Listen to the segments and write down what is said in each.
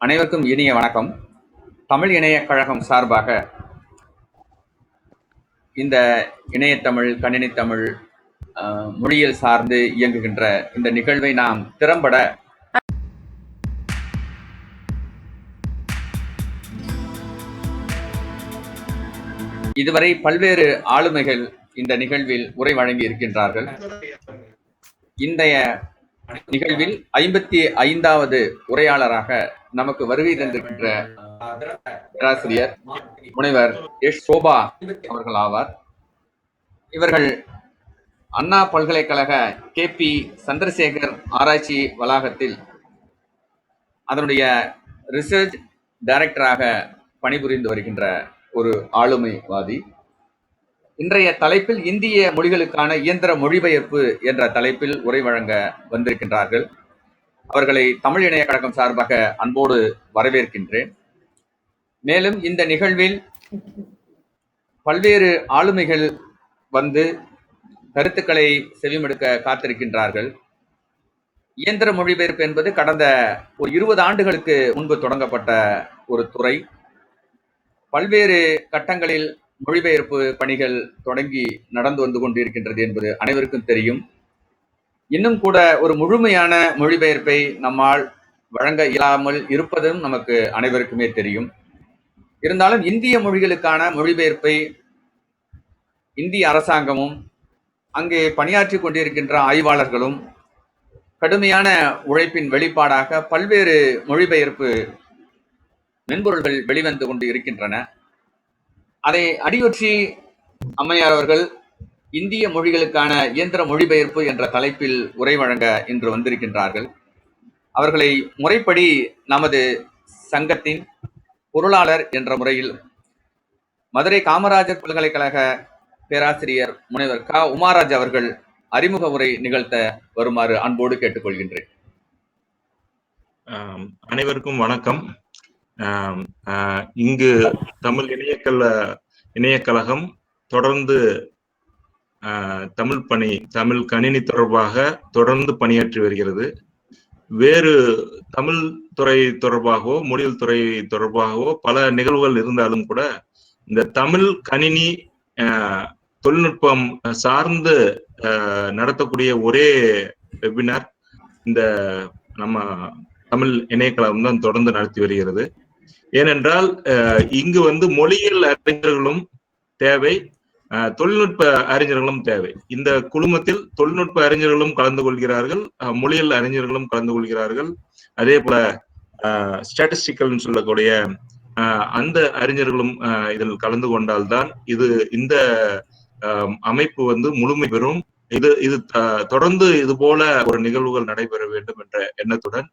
அனைவருக்கும் இனிய வணக்கம். தமிழ் இணையக் கழகம் சார்பாக இந்த இணையத்தமிழ், கணினித்தமிழ் மொழியில் சார்ந்து இயங்குகின்ற இந்த நிகழ்வை நாம் திறம்பட இதுவரை பல்வேறு ஆளுமைகள் இந்த நிகழ்வில் உரை வழங்கி இருக்கின்றார்கள். இன்றைய நிகழ்வில் 55வது உரையாளராக நமக்கு வருகை தந்திருக்கின்ற பேராசிரியர் முனைவர் எஸ் சோபா அவர்கள் ஆவார். இவர்கள் அண்ணா பல்கலைக்கழக KP சந்திரசேகர் ஆராய்ச்சி வளாகத்தில் அதனுடைய ரிசர்ச் டைரக்டராக பணிபுரிந்து வருகின்ற ஒரு ஆளுமைவாதி. இன்றைய தலைப்பில் இந்திய மொழிகளுக்கான இயந்திர மொழிபெயர்ப்பு என்ற தலைப்பில் உரை வழங்க வந்திருக்கின்றார்கள். அவர்களை தமிழ் இணைய கழகம் சார்பாக அன்போடு வரவேற்கின்றேன். மேலும் இந்த நிகழ்வில் பல்வேறு ஆளுமைகள் வந்து கருத்துக்களை செவிமடுக்க காத்திருக்கின்றார்கள். இயந்திர மொழிபெயர்ப்பு என்பது கடந்த ஒரு 20 ஆண்டுகளுக்கு முன்பு தொடங்கப்பட்ட ஒரு துறை. பல்வேறு கட்டங்களில் மொழிபெயர்ப்பு பணிகள் தொடங்கி நடந்து வந்து கொண்டிருக்கின்றது என்பது அனைவருக்கும் தெரியும். இன்னும் கூட ஒரு முழுமையான மொழிபெயர்ப்பை நம்மால் வழங்க இயலாமல் இருப்பதும் நமக்கு அனைவருக்குமே தெரியும். இருந்தாலும் இந்திய மொழிகளுக்கான மொழிபெயர்ப்பை இந்திய அரசாங்கமும் அங்கே பணியாற்றி கொண்டிருக்கின்ற ஆய்வாளர்களும் கடுமையான உழைப்பின் வெளிப்பாடாக பல்வேறு மொழிபெயர்ப்பு மென்பொருள்கள் வெளிவந்து கொண்டு இருக்கின்றன. அதை அடியொற்றி அம்மையார் அவர்கள் இந்திய மொழிகளுக்கான இயந்திர மொழிபெயர்ப்பு என்ற தலைப்பில் உரை வழங்க இன்று வந்திருக்கின்றார்கள். அவர்களை முறைப்படி நமது சங்கத்தின் பொருளாளர் என்ற முறையில் மதுரை காமராஜர் பல்கலைக்கழக பேராசிரியர் முனைவர் க. உமாராஜ் அவர்கள் அறிமுக உரை நிகழ்த்த வருமாறு அன்போடு கேட்டுக்கொள்கின்றேன். அனைவருக்கும் வணக்கம். இங்கு தமிழ் இணையக்கழகம் தொடர்ந்து தமிழ் கணினி தொடர்பாக தொடர்ந்து பணியாற்றி வருகிறது. வேறு தமிழ் துறை தொடர்பாகவோ மொழியியல் துறை தொடர்பாகவோ பல நிகழ்வுகள் இருந்தாலும் கூட இந்த தமிழ் கணினி தொழில்நுட்பம் சார்ந்து நடத்தக்கூடிய ஒரே வெபினார் இந்த நம்ம தமிழ் இணையக்கழகம் தான் தொடர்ந்து நடத்தி வருகிறது. ஏனென்றால் இங்கு மொழியியல் அறிஞர்களும் தேவை, தொழில்நுட்ப அறிஞர்களும் தேவை. இந்த குழுமத்தில் தொழில்நுட்ப அறிஞர்களும் கலந்து கொள்கிறார்கள், மொழியியல் அறிஞர்களும் கலந்து கொள்கிறார்கள். அதே போல ஸ்டாட்டிஸ்டிக்கல் சொல்லக்கூடிய அந்த அறிஞர்களும் இதில் கலந்து கொண்டால்தான் இந்த அமைப்பு முழுமை பெறும். இது தொடர்ந்து இது போல ஒரு நிகழ்வுகள் நடைபெற வேண்டும் என்ற எண்ணத்துடன்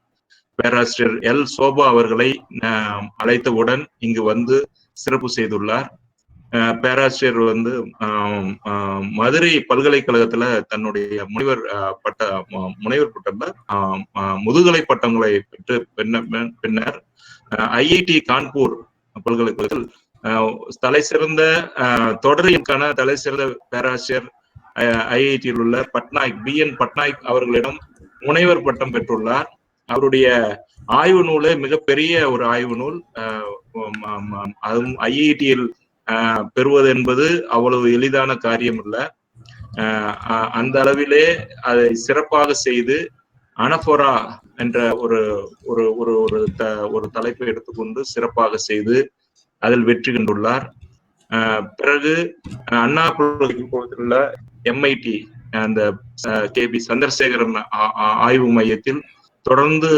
பேராசிரியர் எல். சோபா அவர்களை அழைத்தவுடன் இங்கு சிறப்பு செய்துள்ளார். பேராசிரியர் மதுரை பல்கலைக்கழகத்துல தன்னுடைய முனைவர் பட்டம்ல முதுகலை பட்டங்களை பெற்று பின்னர் IIT கான்பூர் பல்கலைக்கழகத்தில் தலை சிறந்த தொடரியலுக்கான தலை சிறந்த பேராசிரியர் IIT-யில் உள்ள BN பட்நாயக் அவர்களிடம் முனைவர் பட்டம் பெற்றுள்ளார். அவருடைய ஆய்வு நூலே மிகப்பெரிய ஒரு ஆய்வு நூல். அதுவும் IIT-யில் பெறுவது என்பது அவ்வளவு எளிதான காரியம் அல்ல. அந்த அளவிலே அதை சிறப்பாக செய்து அனபோரா என்ற ஒரு தலைப்பை எடுத்துக்கொண்டு சிறப்பாக செய்து அதில் வெற்றி கண்டுள்ளார். பிறகு அண்ணா பல்கலைக்கழகத்தில் MIT அந்த KP சந்திரசேகரன் ஆய்வு மையத்தில் தொடர்ந்து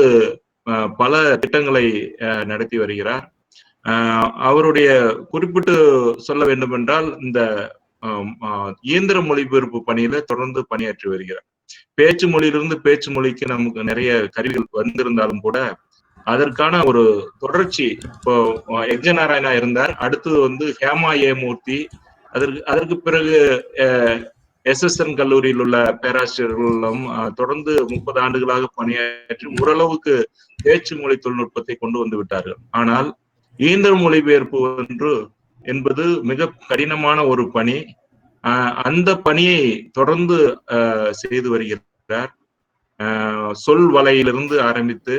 பல திட்டங்களை நடத்தி வருகிறார். அவருடைய குறிப்பிட்டு சொல்ல வேண்டும் என்றால் இந்த இயந்திர மொழிபெயர்ப்பு பணியில தொடர்ந்து பணியாற்றி வருகிறார். பேச்சு மொழியிலிருந்து பேச்சு மொழிக்கு நமக்கு நிறைய கருவிகள் வந்திருந்தாலும் கூட அதற்கான ஒரு தொடர்ச்சி. இப்போ எக்ஜ நாராயணா இருந்தார், அடுத்தது ஹேமா ஏ மூர்த்தி, அதற்கு பிறகு SSN கல்லூரியில் உள்ள பேராசிரியர்களும் தொடர்ந்து 30 ஆண்டுகளாக பணியாற்றி ஓரளவுக்கு பேச்சு மொழி தொழில்நுட்பத்தை கொண்டு வந்து விட்டார்கள். ஆனால் இயந்திர மொழிபெயர்ப்பு என்பது மிக கடினமான ஒரு பணி. அந்த பணியை தொடர்ந்து செய்து வருகிறார். சொல் வலையிலிருந்து ஆரம்பித்து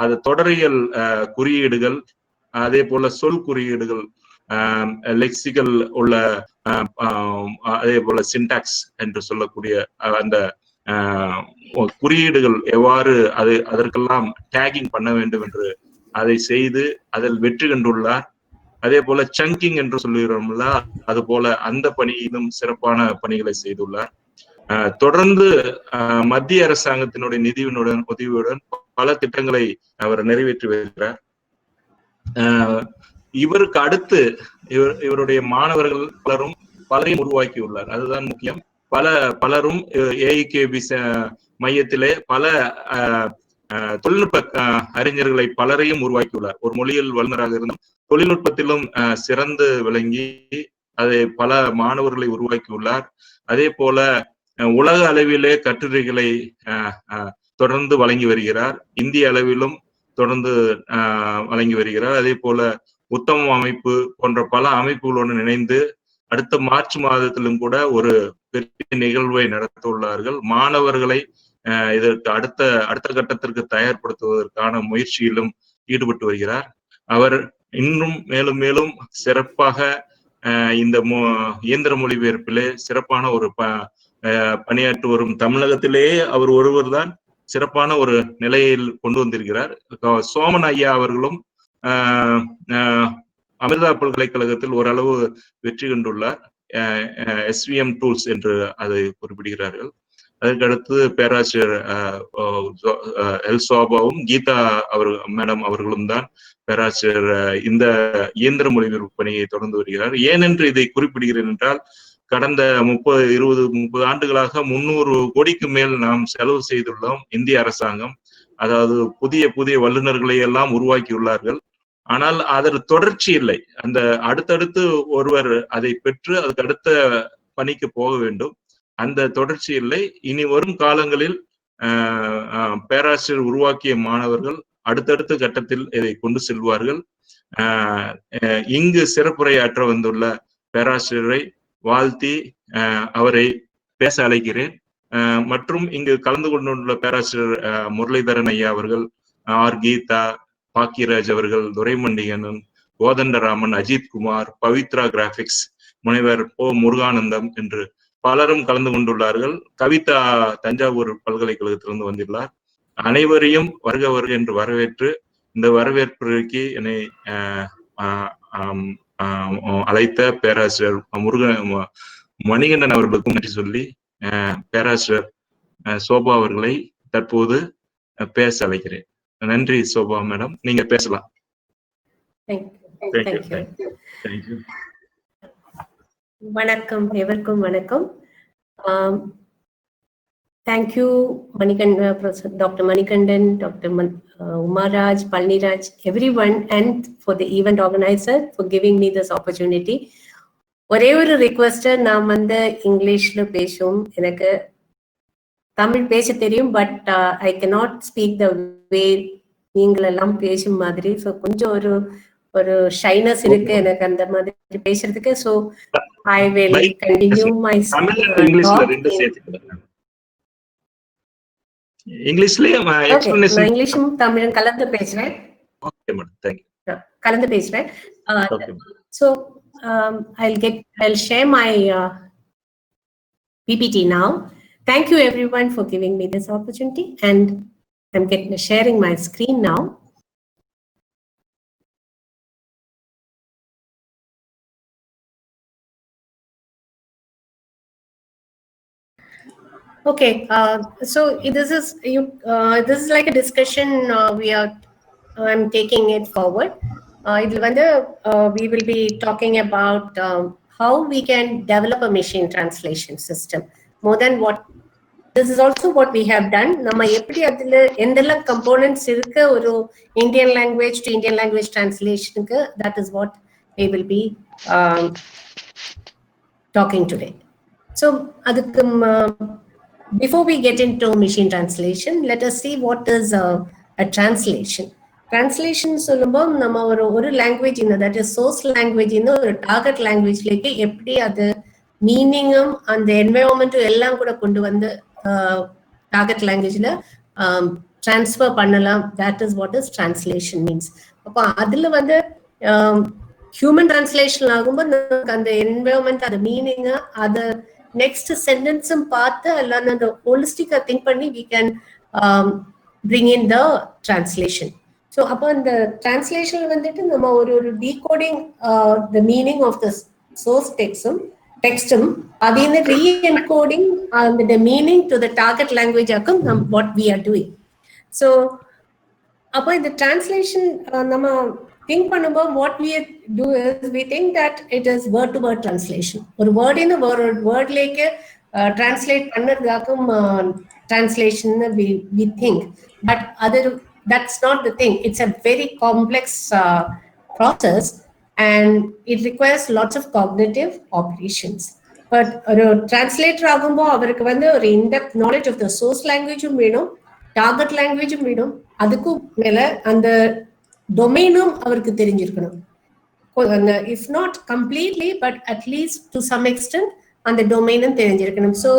அது தொடரியல் குறியீடுகள், அதே போல சொல் குறியீடுகள், லெக்சிக்கல் உள்ள, அதே போல சின்டாக்ஸ் என்று சொல்லக்கூடிய அந்த குறியீடுகள் எவ்வாறு அதற்கெல்லாம் டேகிங் பண்ண வேண்டும் என்று அதை செய்து அதில் வெற்றி கண்டுள்ளார். அதே போல சங்கிங் என்று சொல்லுகிறோம்ல, அது போல அந்த பணியிலும் சிறப்பான பணிகளை செய்துள்ளார். தொடர்ந்து மத்திய அரசாங்கத்தினுடைய நிதியினுடன் உதவியுடன் பல திட்டங்களை அவர் நிறைவேற்றி வருகிறார். இவருக்கு அடுத்து இவருடைய மாணவர்கள் பலரையும் உருவாக்கியுள்ளார். அதுதான் முக்கியம். பலரும் ஏஐகேபி மையத்திலே பல தொழில்நுட்ப அறிஞர்களை பலரையும் உருவாக்கியுள்ளார். ஒரு மொழியியல் வல்லுநராக இருந்தும் தொழில்நுட்பத்திலும் சிறந்து விளங்கி அதை பல மாணவர்களை உருவாக்கியுள்ளார். அதே போல உலக அளவிலே கட்டுரைகளை தொடர்ந்து வழங்கி வருகிறார். இந்திய அளவிலும் தொடர்ந்து வழங்கி வருகிறார். அதே போல உத்தம அமைப்பு போன்ற பல அமைப்புகளுடன் இணைந்து அடுத்த மார்ச் மாதத்திலும் கூட ஒரு பெரிய நிகழ்வை நடத்த உள்ளார்கள். மாணவர்களை இதற்கு அடுத்த கட்டத்திற்கு தயார்படுத்துவதற்கான முயற்சியிலும் ஈடுபட்டு வருகிறார். அவர் இன்னும் மேலும் மேலும் சிறப்பாக இந்த இயந்திர மொழிபெயர்ப்பிலே சிறப்பான ஒரு பணியாற்றி வரும் தமிழகத்திலேயே அவர் ஒருவர் தான் சிறப்பான ஒரு நிலையில் கொண்டு வந்திருக்கிறார். சோமன் ஐயா அவர்களும் அமிர்தா பல்கலைக்கழகத்தில் ஓரளவு வெற்றி கண்டுள்ளார். SVM டூல்ஸ் என்று அதை குறிப்பிடுகிறார்கள். அதற்கடுத்து பேராசிரியர் எல் சோபாவும் கீதா மேடம் அவர்களும் தான் பேராசிரியர் இந்த இயந்திர மொழிபெயர்ப்பு பணியை தொடர்ந்து வருகிறார். ஏனென்று இதை குறிப்பிடுகிறேன் என்றால், கடந்த 30 ஆண்டுகளாக 300 கோடிக்கு மேல் நாம் செலவு செய்துள்ளோம். இந்திய அரசாங்கம், அதாவது புதிய வல்லுநர்களை எல்லாம் உருவாக்கியுள்ளார்கள். ஆனால் அதற்கு தொடர்ச்சி இல்லை. அந்த அடுத்தடுத்து ஒருவர் அதை பெற்று அதுக்கு அடுத்த பணிக்கு போக வேண்டும். அந்த தொடர்ச்சி இல்லை. இனி வரும் காலங்களில் பேராசிரியர் உருவாக்கிய மாணவர்கள் அடுத்தடுத்த கட்டத்தில் இதை கொண்டு செல்வார்கள். இங்கு சிறப்புரையாற்ற வந்துள்ள பேராசிரியரை வாழ்த்தி அவரை பேச அழைக்கிறேன். மற்றும் இங்கு கலந்து கொண்டுள்ள பேராசிரியர் முரளிதரன் ஐயா அவர்கள், கீதா, பாக்கியராஜ் அவர்கள், துரைமண்டிகனன், கோதண்டராமன், அஜித் குமார், பவித்ரா கிராபிக்ஸ், முனைவர் முருகானந்தம் என்று பலரும் கலந்து கொண்டுள்ளார்கள். கவிதா தஞ்சாவூர் பல்கலைக்கழகத்திலிருந்து வந்துள்ளார். அனைவரையும் வருக என்று வரவேற்று இந்த வரவேற்புக்கு என்னை அழைத்த பேராசிரியர் மணிகண்டன் அவர்களுக்கும் நன்றி சொல்லி பேராசிரியர் சோபா அவர்களை தற்போது பேச அழைக்கிறேன். நன்றி சோபா மேடம், நீங்க பேசலாம். வணக்கம், எவருக்கும் வணக்கம். Thank you, Dr. Manikandan, Dr. Umaraj, Palniraj, everyone, and for the event organizer for giving me this opportunity. ஒரே ஒரு ரிக்வெஸ்ட், நான் இங்கிலீஷ்ல பேசும், எனக்கு தமிழ் பேச தெரியும், but I cannot speak the way நீங்கள் எல்லாம் பேசும் மாதிரி. ஸோ கொஞ்சம் ஒரு ஷைனஸ் இருக்கு எனக்கு அந்த மாதிரி பேசுறதுக்கு. So I will continue my இங்கிலீஷும் தமிழும் கலந்து பேசுறேன். So I'll share my PPT now. Thank you everyone for giving me this opportunity, and I'm sharing my screen now. Okay, so this is like a discussion I'm taking it forward. We will be talking about how we can develop a machine translation system. More than what, this is also what we have done. Nama eppadi adula endella components irukku oru Indian language to Indian language translation ku, that is what we will be talking today. So adukku before we get into machine translation, let us see what is a translation. Translation சொல்லும்போது நம்ம ஒரு language that is source language ஒரு target லாங்குவேஜ்லேக்கு எப்படி அது மீனிங்கும் அந்த என்வைரன்மெண்ட்டும் எல்லாம் கூட கொண்டு வந்து டார்கெட் லாங்குவேஜ்ல transfer பண்ணலாம். That is what is translation means. அப்போ அதுல வந்து human translation ஆகும்போது நமக்கு அந்த environment, அந்த meaning, அது next sentence பார்த்து எல்லாம் அந்த holistic think பண்ணி we can bring in the translation. So அப்போ அந்த translation வந்துட்டு நம்ம ஒரு decoding the meaning of the source textum again the re-encoding the meaning to the target language what we are doing. So upon the translation nama think பண்ணும்போது what we do is we think that it is word to word translation. ஒரு word in a word like translate பண்ணறதுக்கும் translation we think, but that's not the thing. It's a very complex process and it requires lots of cognitive operations. But a translator ஆகும்போ அவருக்கு வந்து ஒரு in-depth knowledge of the source language வேணும், target language வேணும், அதுக்கு மேல அந்த டொமைனும் அவருக்கு தெரிஞ்சிருக்கணும். If not completely, but at least to some extent அந்த டொமைனும் தெரிஞ்சிருக்கணும். So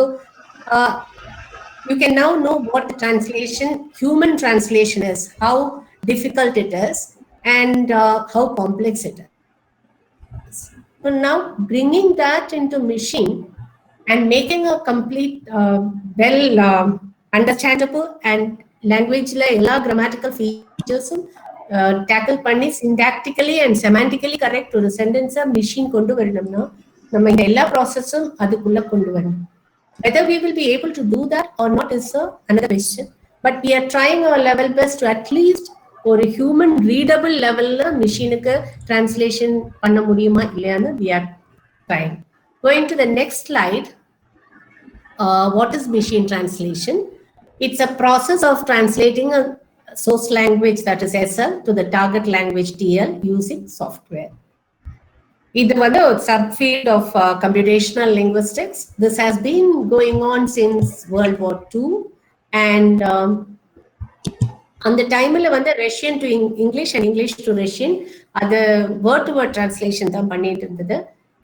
you can now know what the translation, human translation is, how difficult it is, and how complex it is. So now bringing that into machine and making a complete well understandable and language la ella grammatical features tackle panni syntactically and semantically correct to the sentence machine kondu varanamna nama inda ella processum adukulla kondu varanum. Whether we will be able to do that or not is another question, but we are trying our level best to at least or a human readable level machine translation panna mudiyuma illana we are trying. Going to the next slide. What is machine translation? It's a process of translating a source language, that is SL, to the target language TL using software. This is a subfield of computational linguistics. This has been going on since World War II, and on the time Russian to English and English to Russian, the word to word translation than பண்ணிட்டு இருந்தது.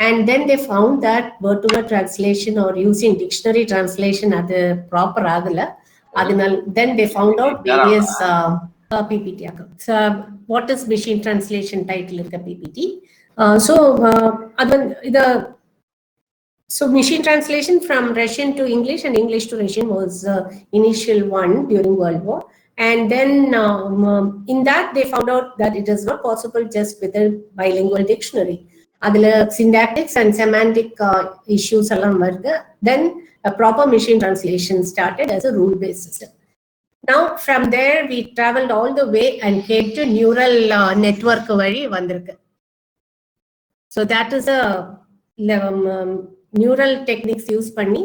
And then they found that word to word translation or using dictionary translation அது proper ஆகல. அதனால then they found out various PPT. So what is machine translation title இருக்க PPT? So machine translation from Russian to English and English to Russian was initial one during World War. And then in that they found out that it is not possible just with a bilingual dictionary. Adula syntactics and semantic issues allam varudha. Then a proper machine translation started as a rule-based system. Now from there we traveled all the way and came to neural network vali vandirukku. So that is a neural techniques used panni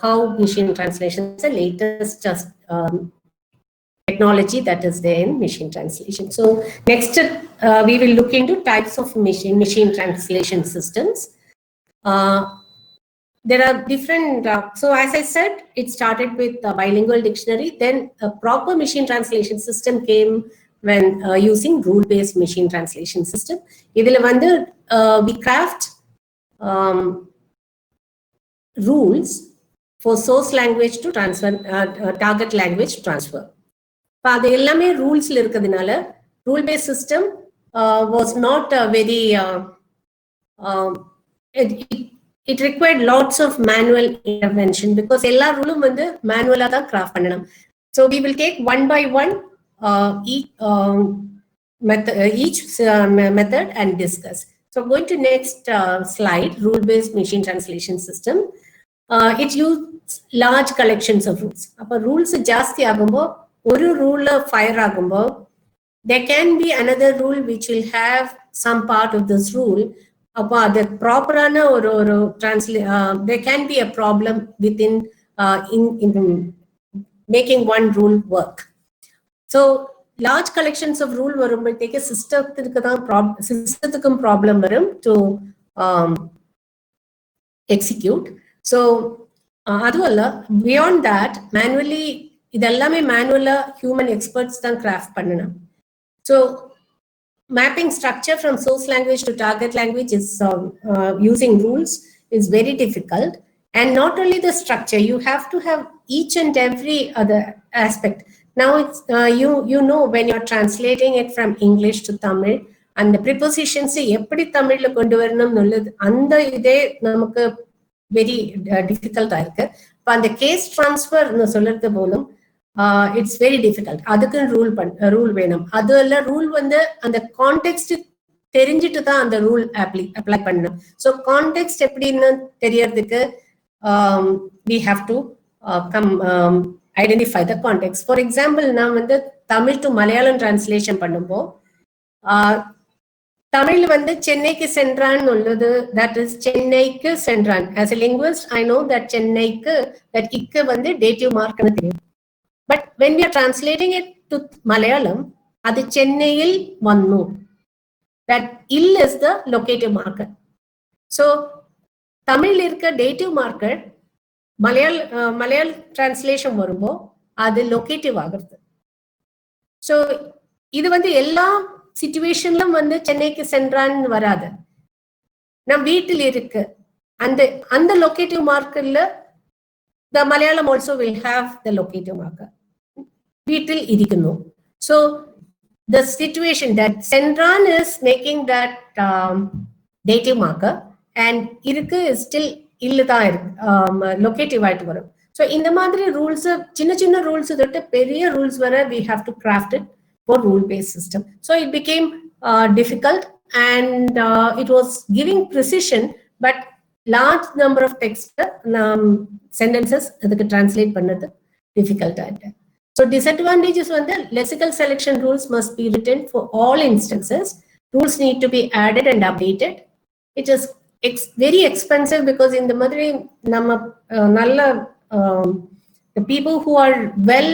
how machine translation is the latest technology that is there in machine translation. So next we will look into types of machine translation systems. There are different, so as I said, it started with a bilingual dictionary, then a proper machine translation system came when using rule-based machine translation system. Idhila vandu we craft rules for source language to transfer, target language to transfer. அது எல்லாமே ரூல்ஸ்ல இருக்கிறதுனால rule base system was not very it required lots of manual intervention because எல்லா ரூலும் வந்து மேனுவலா தான் craft பண்ணணும். So we will take one by one each method and discuss. So going to next slide, rule-based machine translation system. It uses large collections of rules. அப்ப rules ஜாஸ்தி ஆகும்போ ஒரு ரூல்ல fire ஆகும்போ there can be another rule which will have some part of this rule. அப்போ அது ப்ராப்பரான ஒரு there can be a problem within in making one rule work. So large collections of rule வரும்போதேக்கு சிஸ்டத்துக்கும் problem வரும் to execute. So அதுவல்ல beyond that manually இதெல்லாமே மேனுவலா ஹியூமன் எக்ஸ்பர்ட்ஸ் தான் கிராஃப்ட் பண்ணணும். So mapping structure from source language to target language is using rules is very difficult. And not only the structure, you have to have each and every other aspect. Now it's you know when you're translating it from English to Tamil, and the prepositions எப்படி தமிழ்ல கொண்டு வரணும்னு உள்ளது அந்த இதே நமக்கு very டிஃபிகல்ட்டா இருக்கு. இப்போ அந்த கேஸ் டிரான்ஸ்ஃபர்னு சொல்றது போலும் இட்ஸ் வெரி டிஃபிகல்ட். அதுக்கு ரூல் வேணும். அது எல்லாம் ரூல் வந்து அந்த கான்டெக்ட் தெரிஞ்சுட்டு தான் அந்த ரூல் அப்ளை பண்ணணும். ஸோ கான்டெக்ட் எப்படின்னு தெரியறதுக்கு we have to identify the context. For example, நான் வந்து தமிழ் டு மலையாளம் டிரான்ஸ்லேஷன் பண்ணும்போ தமிழ் வந்து சென்னைக்கு சென்றான் உள்ளது, that is சென்னைக்கு சென்றான். As a linguist, I know that சென்னைக்கு that இக்கு வந்து dative mark னு தெரியும். But when we are translating it to Malayalam, அது சென்னையில் வന്നു. That ill is the locative marker. So Tamil இருக்க dative marker மலையாள டிரான்ஸ்லேஷன் வரும்போ அது லொகேட்டிவ் ஆகுறது. ஸோ இது வந்து எல்லா சிச்சுவேஷன்லும் வந்து சென்னைக்கு சென்றான்னு வராது. நம் வீட்டில் இருக்கு அந்த அந்த லொகேட்டிவ் மார்க்கர்ல the Malayalam also will have the locative marker. வீட்டில் இருக்கணும். ஸோ த சிச்சுவேஷன் தட் சென்றான் is making that dative marker and இருக்கு ஸ்டில் இல்லதான் இருக்கு லொகேட்டிவ் ஆயிட்டு வரும். ஸோ இந்த மாதிரி ரூல்ஸ் சின்ன சின்ன ரூல்ஸ் தொட்டு பெரிய ரூல்ஸ் வர we have to craft it for rule based system. So it became difficult and it was giving precision, but large number of text sentences அதுக்கு translate பண்ணது difficult ஆயிட்டு. So disadvantages வந்து lexical selection rules must be written for all instances. Rules need to be added and updated. It is very expensive because in the மாதிரி நம்ம நல்ல the people who are well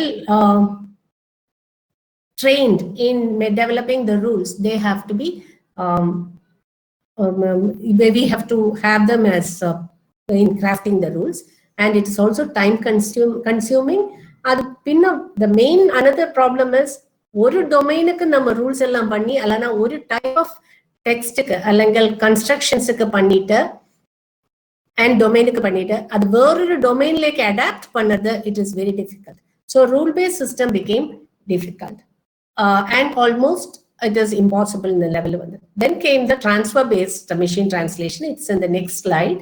trained in developing the rules, they have to be we have to have them as in crafting the rules, and it is also time consuming. அது பின்ன the main another problem is ஒரு டொமைனுக்கு நம்ம rules எல்லாம் பண்ணி அல்லனா ஒரு type of டெக்ஸ்டுக்கு அல்லங்கள் கன்ஸ்ட்ரக்ஷன்ஸுக்கு பண்ணிட்டு and டொமைனுக்கு பண்ணிட்டு அது வேறொரு டொமைன்லேக்கு அடாப்ட் பண்ணது it is very difficult. So rule based system became difficult and almost it is impossible in the level வந்து. Then came the transfer based machine translation. It's in the next slide.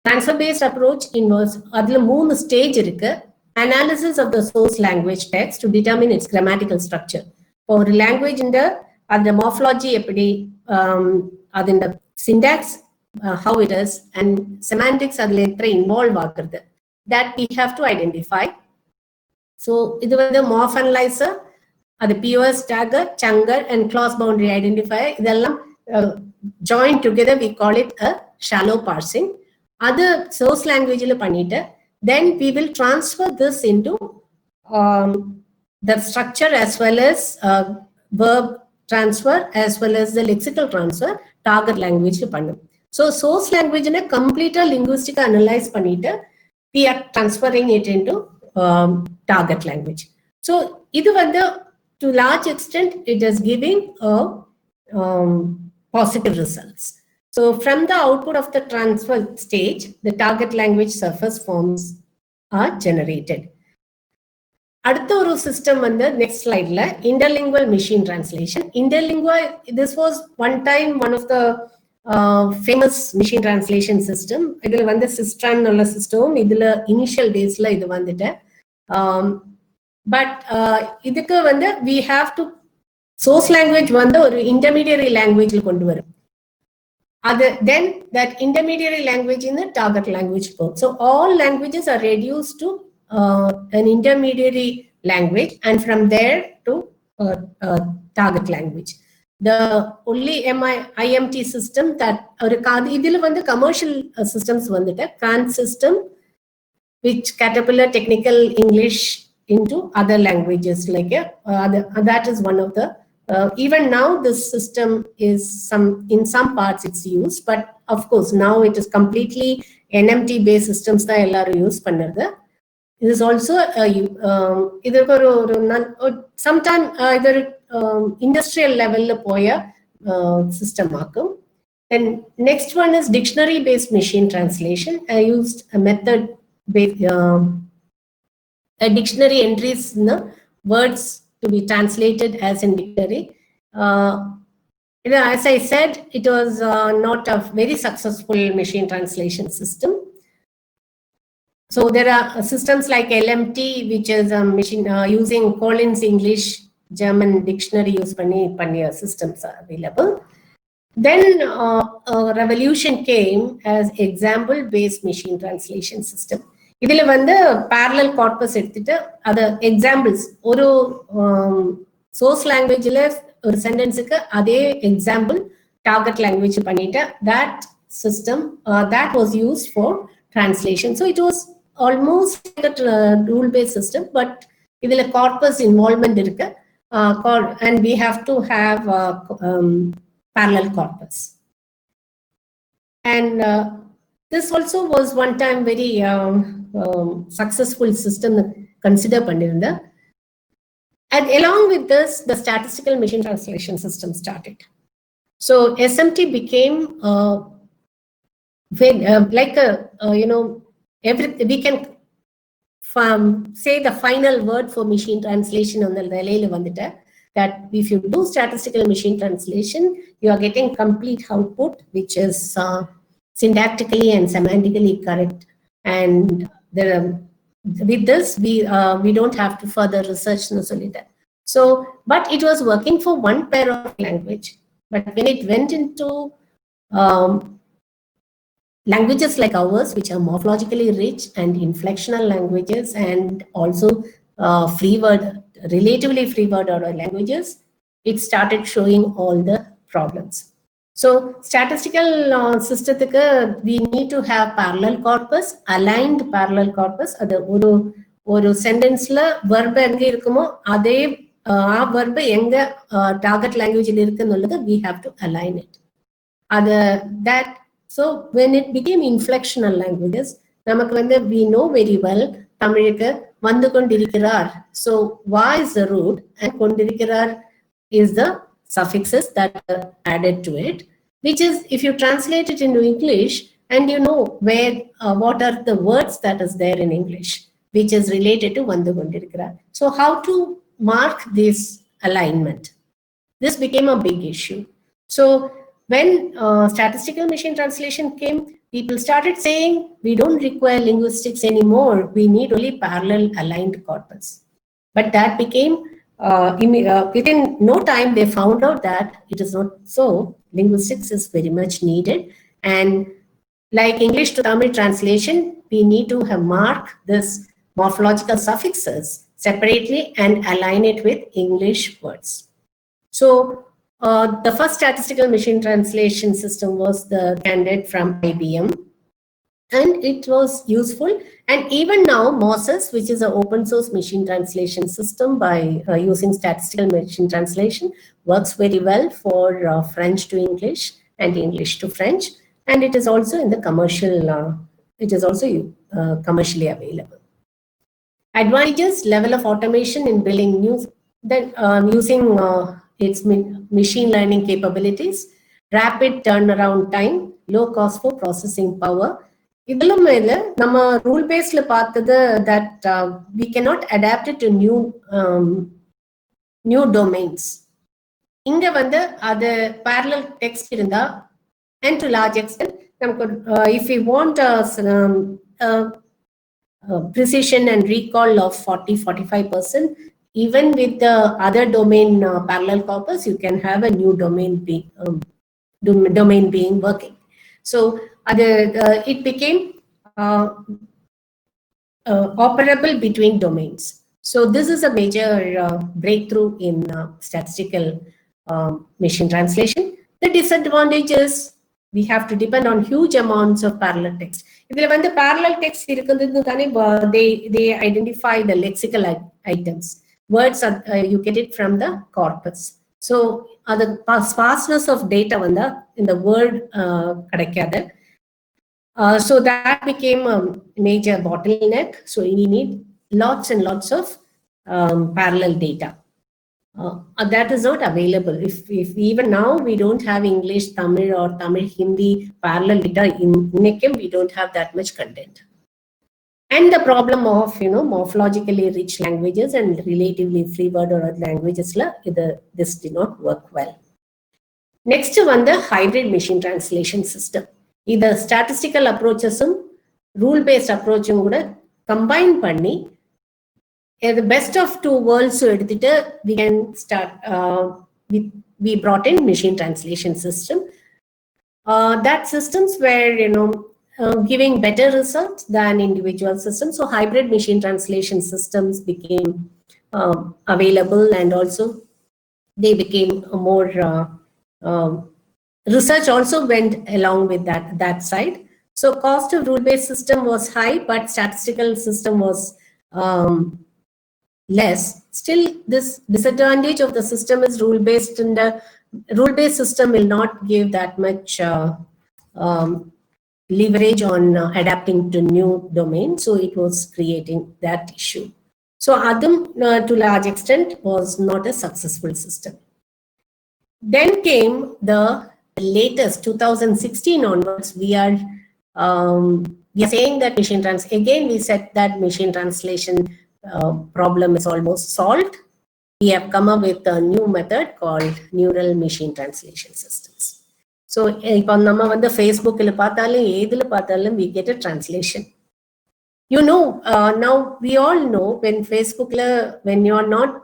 Transfer based approach involves அதுல 3 stage இருக்கு. Analysis of the source language text to determine its grammatical structure. For language in the morphology எப்படி அதோட syntax how it is and semantics அதுல எப்படி involve ஆகுறது that we have to identify. So இது வந்து morph analyzer, அது POS tagger, chunker and clause boundary identifier இதெல்லாம் joined together we call it a shallow parsing. அது source language ல பண்ணிட்டு then we will transfer this into the structure as well as verb transfer as well as the lexical transfer target language க்கு பண்ணும். So source language ன complete linguistic analyze பண்ணிட்டு we are transferring it into target language. So இது வந்து to large extent it is giving positive results. So from the output of the transfer stage, the target language surface forms are generated. அடுத்த ஒரு system வந்து next ஸ்லைட்ல interlingual machine translation. Interlingual this was one time one of the famous machine translation system. இதுல வந்து cistron உள்ள system இதுல initial டேஸ்ல இது வந்துட்டு பட் இதுக்கு வந்து we have to source language வந்து ஒரு intermediary language கொண்டு வரும். Then that intermediary language in the target language code. So all languages are reduced to an intermediary language and from there to target language. The only IMT system that idhila vandu commercial systems vandita CAN system which Caterpillar Technical English into other languages like that is one of the even now this system is in some parts it's used, but of course now it is completely NMT based systems da ellarum use pannadhu. It is also sometime either industrial level la poya system aakum. Then next one is dictionary based machine translation. I used a method based a dictionary entries na words to be translated as in dictionary. As I said, it was not a very successful machine translation system. So there are systems like LMT, which is a machine using Collins English German dictionary use panniya systems are available. Then a revolution came as example-based machine translation system. Idhila vandu parallel corpus edutittu adu examples oru source language la ஒரு sentence க்கு அதே example target language பண்ணிட்டு that system that was used for translation. So it was almost like a rule-based system, but idhila corpus involvement irukku and we have to have parallel corpus. And this also was one time very successful system consider pandirundha. And along with this, the statistical machine translation system started. So SMT became like a we can say the final word for machine translation on the level vandita, that if you do statistical machine translation, you are getting complete output which is syntactically and semantically correct. And with this, we don't have to further research. So, but it was working for one pair of language. But when it went into languages like ours, which are morphologically rich and inflectional languages, and also relatively free word order languages, it started showing all the problems. So statistical system, we need to have parallel corpus, aligned parallel corpus. Adu oru sentence la verb enga irukumo adhe verb enga target language il irukkunnalladhu we have to align it. So when it became inflectional languages, namakku vande we know very well Tamilukku vandu kondirikkirar. So va is the root and kondirikkirar is the suffixes that are added to it, which is, if you translate it into English and you know where what are the words that is there in English which is related to vandu kondirikkirar. So how to mark this alignment? This became a big issue. So when statistical machine translation came, people started saying we don't require linguistics anymore, we need only parallel aligned corpus. But that became within no time they found out that it is not so. Linguistics is very much needed, and like English to Tamil translation, we need to have marked this morphological suffixes separately and align it with English words. So the first statistical machine translation system was the candidate from IBM, and it was useful. And even now, Moses, which is an open source machine translation system by using statistical machine translation, works very well for French to English and English to French, and it is also in the commercially available. Advantages: level of automation in building news, then using its machine learning capabilities, rapid turnaround time, low cost for processing power. இதெல்லாம் மேல நம்ம rule பேஸ்ல பார்த்தது that we cannot adapt it to new domains. இங்க வந்து அது parallel text இருந்தா, and to large extent நமக்கு if we want precision and recall of 40-45%, even with the other domain parallel corpus, you can have a new domain being working. So it became operable between domains. So this is a major breakthrough in statistical machine translation. The disadvantage is we have to depend on huge amounts of parallel text. If when the parallel text they identify the lexical items. Words are, you get it from the corpus. So the sparseness of data in the word kadakada. So that became a major bottleneck. So we need lots and lots of parallel data. That is not available. If even now we don't have English, Tamil or Tamil Hindi parallel data in Unicum, we don't have that much content. And the problem of, morphologically rich languages and relatively free word or languages, this did not work well. Next one, the hybrid machine translation system. Either statistical approaches, rule-based approach combine panni, the best of two worlds, we can start, we brought in machine translation system. That systems were, giving better results than individual systems. So hybrid machine translation systems became available, and also they became more, research also went along with that side. So cost of rule-based system was high, but statistical system was less. Still, this disadvantage of the system is rule-based, and the rule-based system will not give that much leverage on adapting to new domain. So it was creating that issue. So Adam, to large extent, was not a successful system. Then came the latest 2016 onwards. We are saying that again we said that machine translation problem is almost solved. We have come up with a new method called neural machine translation systems. So on the Facebook we get a translation. Now we all know when Facebook, when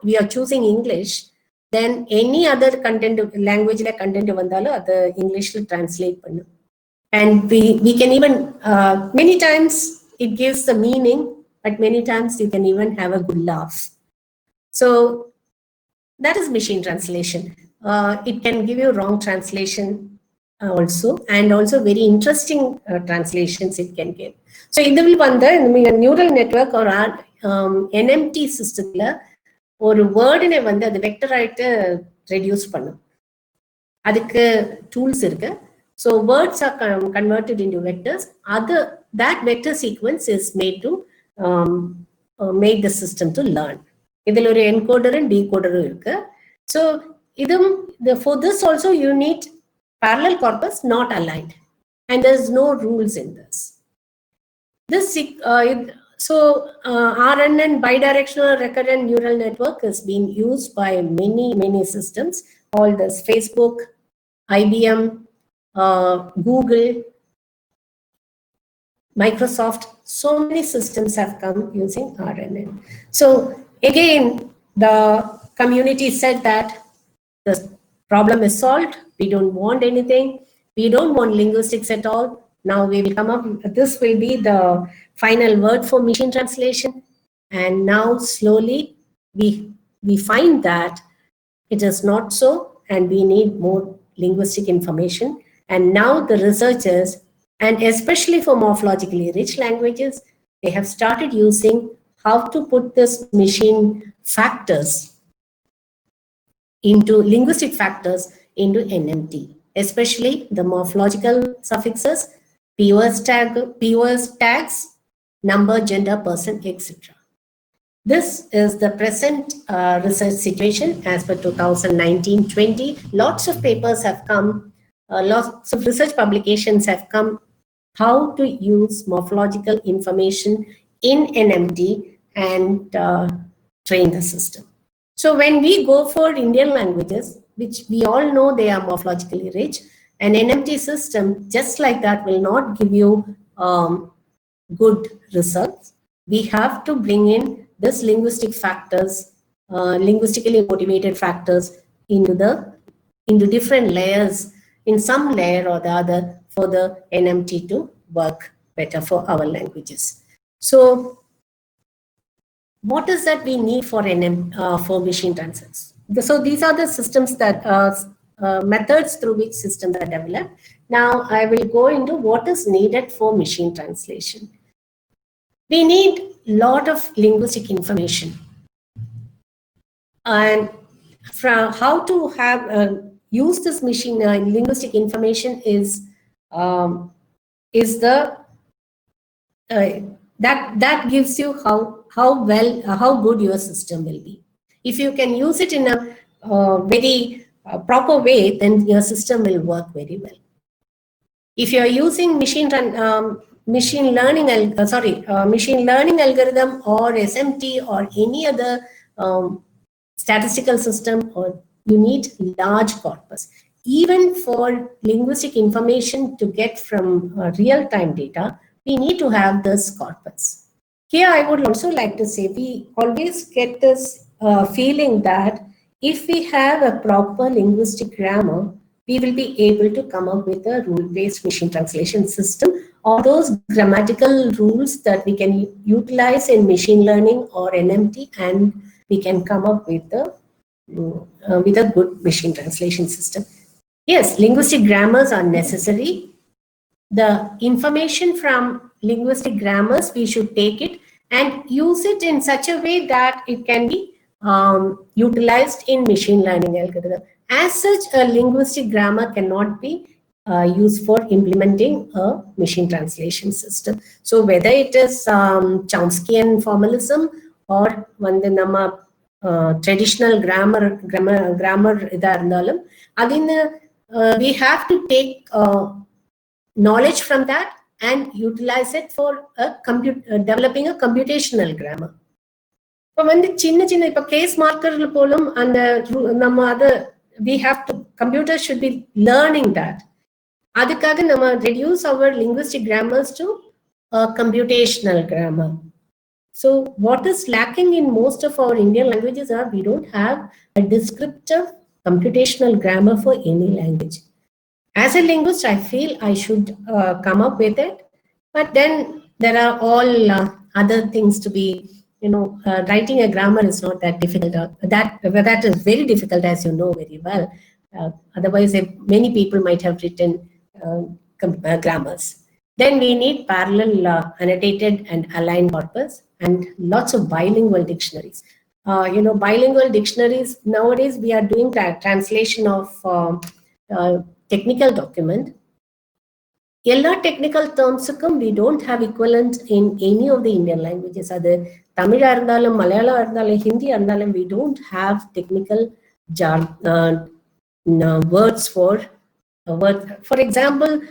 we are choosing English, then any other content, language content the English will translate. And we can even, many times it gives the meaning, but many times you can even have a good laugh. So that is machine translation. It can give you wrong translation also, and also very interesting translations it can give. So in the neural network or NMT system, or word in a vector reduce pannu. Adukku tools irukku. So words are converted into vectors. That vector sequence is made to make the system to learn. Idhil oru encoder and decoder irukku. So for this also you need parallel corpus, not aligned, and there's no rules in this. RNN, bidirectional recurrent neural network, is being used by many systems. All this Facebook, IBM, Google, Microsoft, so many systems have come using RNN. So again, the community said that the problem is solved. We don't want anything. We don't want linguistics at all. Now we will come up, this will be the final word for machine translation. And now slowly we find that it is not so, and we need more linguistic information. And now the researchers, and especially for morphologically rich languages, they have started using how to put this machine factors into linguistic factors into NMT, especially the morphological suffixes, POS tags, number, gender, person, etc. This is the present research situation as per 2019-20. Lots of papers have come, lots of research publications have come, how to use morphological information in NMT and train the system. So when we go for Indian languages, which we all know they are morphologically rich, an NMT system just like that will not give you good results. We have to bring in this linguistic factors, linguistically motivated factors into different layers, in some layer or the other, for the NMT to work better for our languages. So what is that we need for for machine translations? So these are the systems that methods through which systems are developed. Now I will go into what is needed for machine translation. We need a lot of linguistic information, and from how to have use this machine linguistic information is the that gives you how good your system will be. If you can use it in a very proper way, then your system will work very well. If you are using machine learning algorithm or SMT or any other statistical system, or you need large corpus. Even for linguistic information to get from real-time data, we need to have this corpus. Here, I would also like to say, we always get this feeling that if we have a proper linguistic grammar, we will be able to come up with a rule-based machine translation system, or those grammatical rules that we can utilize in machine learning or NMT, and we can come up with a good machine translation system. Yes, linguistic grammars are necessary. The information from linguistic grammars, we should take it and use it in such a way that it can be utilized in machine learning algorithm. As such, a linguistic grammar cannot be used for implementing a machine translation system. So whether it is Chomskyan formalism or traditional grammar we have to take knowledge from that and utilize it for developing a computational grammar. Case marker we have to, computers should be learning that. Adhikaga reduce our linguistic grammars to computational grammar. So what is lacking in most of our Indian languages are we don't have a descriptive computational grammar for any language. As a linguist, I feel I should come up with it, but then there are all other things to be, writing a grammar is not that difficult. That is very difficult, as you know very well. Otherwise, many people might have written grammars. Then we need parallel annotated and aligned corpus and lots of bilingual dictionaries. Bilingual dictionaries, nowadays we are doing translation of technical document. All technical terms we don't have equivalent in any of the Indian languages. Other Tamil arandalum, Malayalam arandalum, Hindi arandalum, we don't have technical words for words. For example,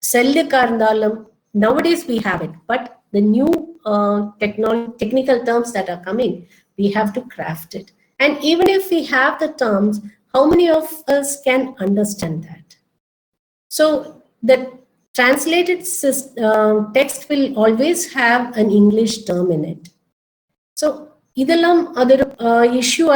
Sellik arandalum, nowadays we have it, but the new technical terms that are coming, we have to craft it. And even if we have the terms, how many of us can understand that? So the translated text will always have an English term in it. So idellam other issue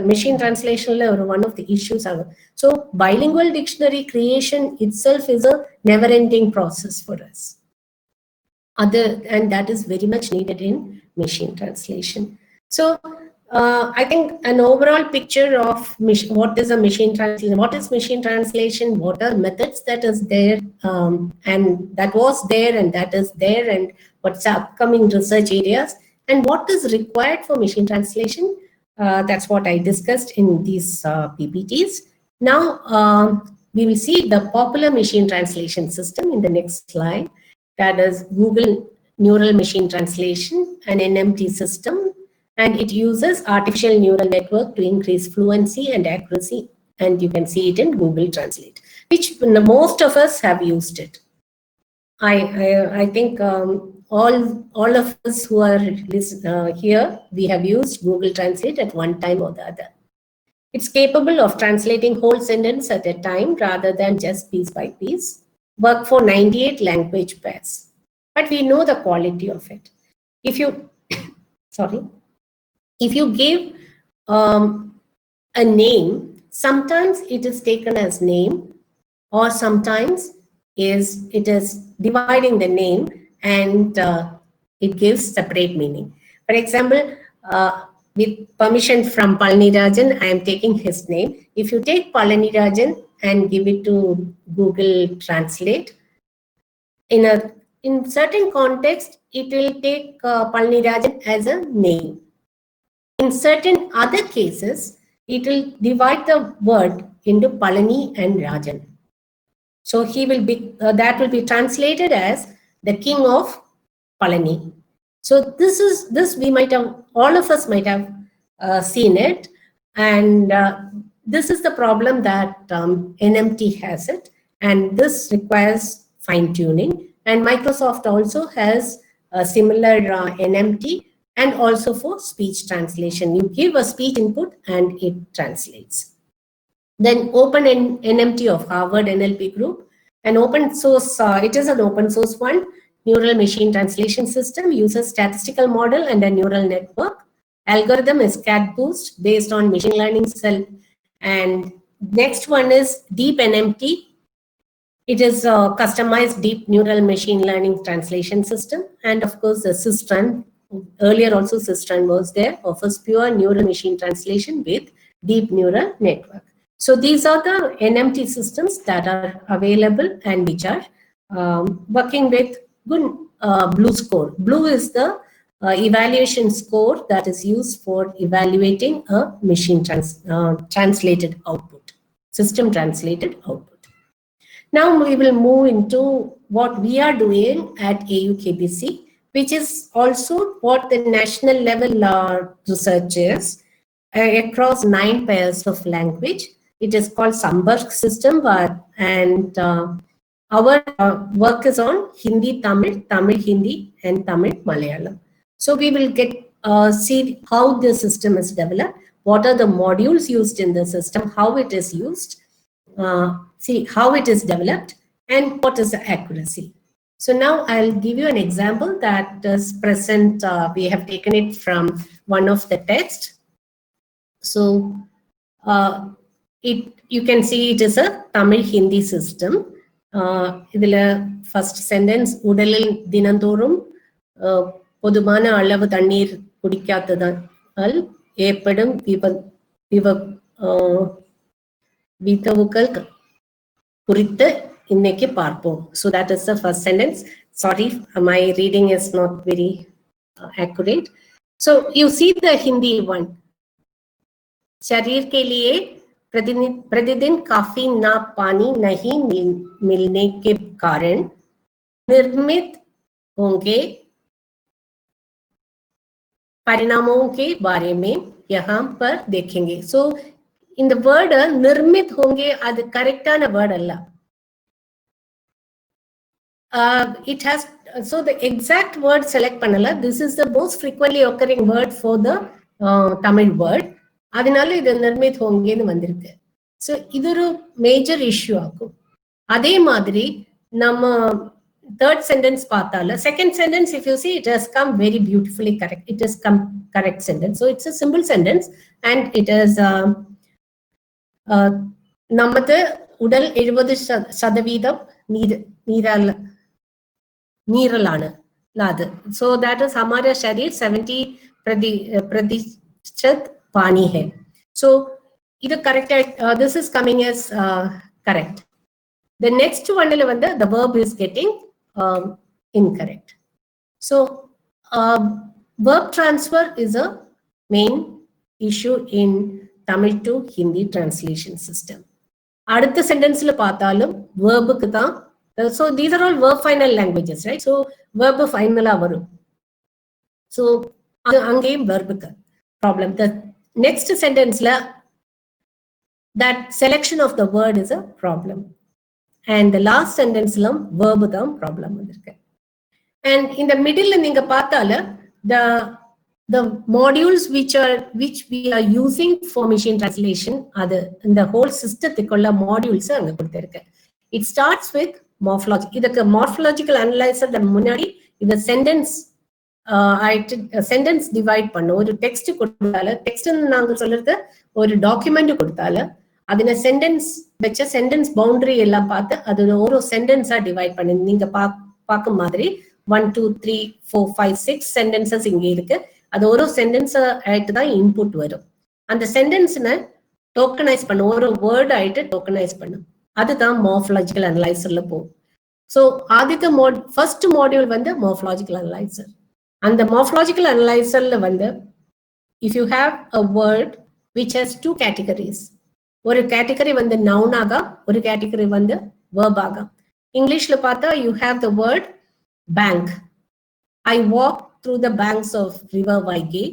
machine translation one of the issues. So bilingual dictionary creation itself is a never-ending process for us. And that is very much needed in machine translation. So I think an overall picture of what is a machine translation, what is machine translation, what are methods that is there, and that was there and that is there, and what's the upcoming research areas, and what is required for machine translation. That's what I discussed in these PPTs. Now we will see the popular machine translation system in the next slide. That is Google Neural Machine Translation, an NMT system, and it uses artificial neural network to increase fluency and accuracy, and you can see it in Google Translate, which most of us have used it. I think all of us who are here, we have used Google Translate at one time or the other. It's capable of translating whole sentence at a time rather than just piece by piece. Work for 98 language pairs, but we know the quality of it. If you give a name, sometimes it is taken as name, or sometimes it is dividing the name and it gives separate meaning. For example, with permission from Palnirajan, I am taking his name. If you take Palnirajan and give it to Google Translate, in certain context, it will take Palnirajan as a name. In certain other cases, it will divide the word into Palani and Rajan. So he will be that will be translated as the king of Palani. So this we might have, all of us might have seen it, and this is the problem that NMT has it, and this requires fine tuning. And Microsoft also has a similar NMT, and also for speech translation. You give a speech input and it translates. Then Open NMT of Harvard NLP Group, an open source, it is an open source one, neural machine translation system, uses statistical model and a neural network. Algorithm is CatBoost based on machine learning cell. And next one is Deep NMT. It is a customized deep neural machine learning translation system. And of course, the Systran, earlier also Systran was there, offers pure neural machine translation with deep neural network. So these are the NMT systems that are available and which are working with good Blue score. Blue is the evaluation score that is used for evaluating a machine translated output, system translated output. Now we will move into what we are doing at AUKBC, which is also what the national level research is across 9 pairs of language. It is called Sambark system, and our work is on Hindi, Tamil, Tamil Hindi, and Tamil Malayalam. So we will get see how the system is developed, what are the modules used in the system, how it is used, see how it is developed, and what is the accuracy. So now I'll give you an example that is present. We have taken it from one of the texts. So you can see it is a Tamil Hindi system. First sentence, Udalil Dinandorum Podumana Alavu Tannir Kudikkathadal Eppadum Vitavukal Kurittu Innekku Paarpom. So that is the first sentence. Sorry, my reading is not very accurate. So you see the Hindi one. शरीर के लिए प्रतिदिन काफी ना पानी नहीं मिलने के कारण निर्मित होंगे परिणामों के बारे में यहाँ पर देखेंगे. So in the word निर्मित होंगे அது கரெக்டான word அல்ல. It has, so the exact word select பண்ணல. This is the most frequently occurring word for the Tamil word. அதனால இது நிர்மித் ஹோங்கேன்னு வந்திருக்கு. ஸோ இது ஒரு மேஜர் இஷ்யூ ஆகும். அதே மாதிரி நம்ம தேர்ட் சென்டென்ஸ் பார்த்தால second sentence if you see it has come very beautifully correct. It is come correct sentence. So it's a simple sentence and it is நமது உடல் 70% நீரலான அது. ஸோ தட் இஸ் हमारा शरीर 70% पानी है. So either correct, this is coming as correct. The next one the verb is getting incorrect. So verb transfer is a main issue in Tamil to Hindi translation system. அடுத்த சென்டென்ஸ்ல பார்த்தாலும் verb-க்கு தான். So these are all verb final languages, right? So verb final-ஆ வரும். So அங்கேயும் verb-க்கு problem. The next sentence that selection of the word is a problem, and the last sentence verb தான் problem வந்திருக்கு. And in the middle நீங்க பார்த்தால the modules which we are using for machine translation அது இந்த whole systemத்துக்குள்ள modules அங்க கொடுத்திருக்கு. It starts with morphology. இதுக்கு morphological analyzer முன்னாடி இந்த sentence சென்டென்ஸ் டிவைட் பண்ண ஒரு டெக்ஸ்ட் கொடுத்தால, டெக்ஸ்ட் நாங்க சொல்றது ஒரு டாக்குமெண்ட் கொடுத்தால அதுல சென்டென்ஸ் வச்ச சென்டென்ஸ் பவுண்டரி எல்லாம் பார்த்து அது ஒரு சென்டென்ஸா டிவைட் பண்ணி நீங்க பார்க்கும் மாதிரி 1 2 3 4 5 6 சென்டென்சஸ் இங்க இருக்கு. அது ஒரு சென்டென்ஸ் ஆயிட்டு தான் இன்புட் வரும். அந்த சென்டென்ஸ்னை டோக்கனைஸ் பண்ண ஒரு வேர்ட் ஆயிட்டு டோக்கனைஸ் பண்ணும். அதுதான் மார்ஃபாலஜிக்கல் அனலைசர்ல போகும். ஸோ ஆதிக்க first module morphological analyser. And the morphological analyzer if you have a word which has 2 categories, one category noun aga, one category verb aga. English la paatha you have the word bank. I walked through the banks of river Vaigai.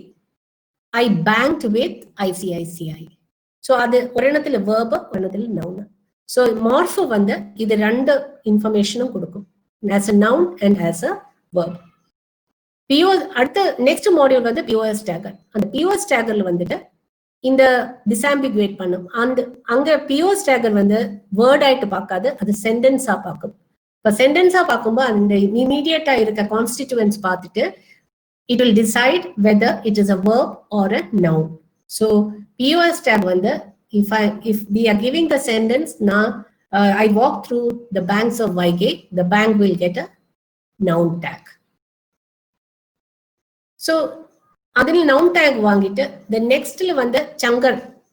I banked with ICICI. So adu orenathil verb orenathil noun. So morph idu rendu information kodukkum. as a noun and as a verb. அடுத்த next module வந்து POS Daguerre. அந்த POS டேகர்ல வந்துட்டு இந்த டிஸ்ஆம்பிகுவேட் பண்ணும். அங்க POS Daguerre வந்து word ஆயிட்டு பார்க்காது, அது சென்டென்ஸா பார்க்கும். இப்ப சென்டென்ஸா பார்க்கும்போது அந்த இமீடியட்டா இருக்க கான்ஸ்டிடியூவன்ஸ் பார்த்துட்டு it will decide whether it is a verb or a noun. So POS tag வந்து if we are giving the sentence now I walk through the banks of Vaigay, the bank will get a noun tag. So அதில் noun tag வாங்கிட்டு the nextல வந்து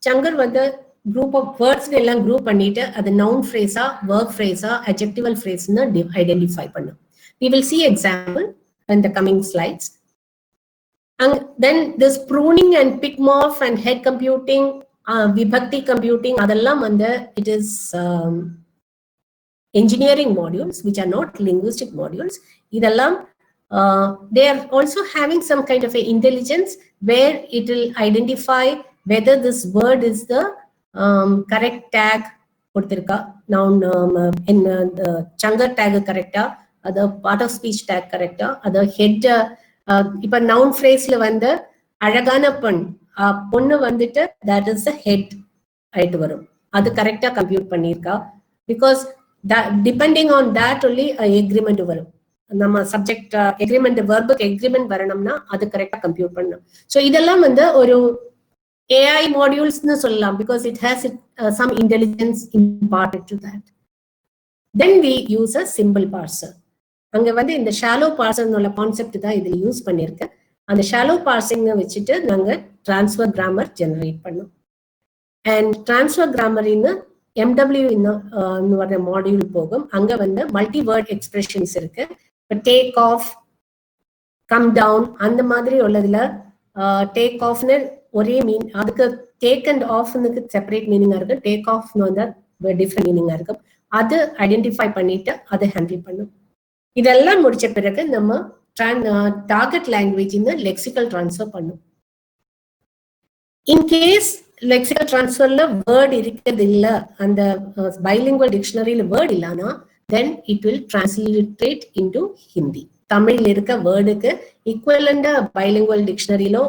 சங்கர் வந்து group of words எல்லாம் group பண்ணிட்டு அது noun phrase verb phrase adjectival phrase ன்னு identify பண்ணும். We will see example in the coming slides. And then this pruning and pick morph and head computing, vibhakti computing, adallam under it is engineering modules which are not linguistic modules. Idallam they are also having some kind of a intelligence where it will identify whether this word is the correct tag கொடுத்திருக்கா, noun in the changar tag correct, other part of speech tag correct, other head இப்ப noun ஃப்ரேஸ்ல வந்து அழகான பொண்ணு வந்துட்டு that is the head ஆயிட்டு வரும். அது கரெக்டா compute பண்ணிருக்கா. Because depending on that only agreement வரும். நம்ம சப்ஜெக்ட் எக்ரிமெண்ட் வெர்புக்கு எக்ரிமெண்ட் வரணும்னா அது கரெக்டா கம்ப்யூட் பண்ணணும். ஸோ இதெல்லாம் வந்து ஒரு ஏஐ மாடியூல்ஸ்னு சொல்லலாம். Because it has some intelligence imparted to that. Then we use a symbol parser. அங்க வந்து இந்த ஷாலோ பார்சிங் உள்ள கான்செப்ட் தான் இதுல யூஸ் பண்ணிருக்கேன். அந்த ஷாலோ பார்சிங் வச்சுட்டு நாங்க டிரான்ஸ்ஃபர் கிராமர் ஜெனரேட் பண்ணோம். அண்ட் டிரான்ஸ்ஃபர் கிராமர் MW வர மாடியூல் போகும். அங்க வந்து மல்டி வேர்ட் எக்ஸ்பிரஷன்ஸ் இருக்கு. டேக் ஆஃப், கம் டவுன் அந்த மாதிரி உள்ளதுல டேக் ஆஃப்னு ஒரே அதுக்கு டேக் அண்ட் ஆஃப்னுக்கு செப்பரேட் மீனிங்கா இருக்கு. டேக் ஆஃப்னு வந்து டிஃப்ரெண்ட் மீனிங்கா இருக்கும். அது ஐடென்டிஃபை பண்ணிட்டு அதை ஹேண்டில் பண்ணும். இதெல்லாம் முடிச்ச பிறகு நம்ம டார்கெட் லாங்குவேஜ் லெக்சிக்கல் டிரான்ஸ்ஃபர் பண்ணும். இன்கேஸ் லெக்சிக்கல் டிரான்ஸ்ஃபர்ல வேர்ட் இருக்கிறது இல்ல, அந்த பைலிங்குவல் டிக்ஷனரியில வேர்ட் இல்லைன்னா then it will transliterate into Hindi. தமிழ்ல இருக்க வேர்டுக்கு ஈக்குவலண்டா பைலிங்குவல் டிக்ஷனரியிலோ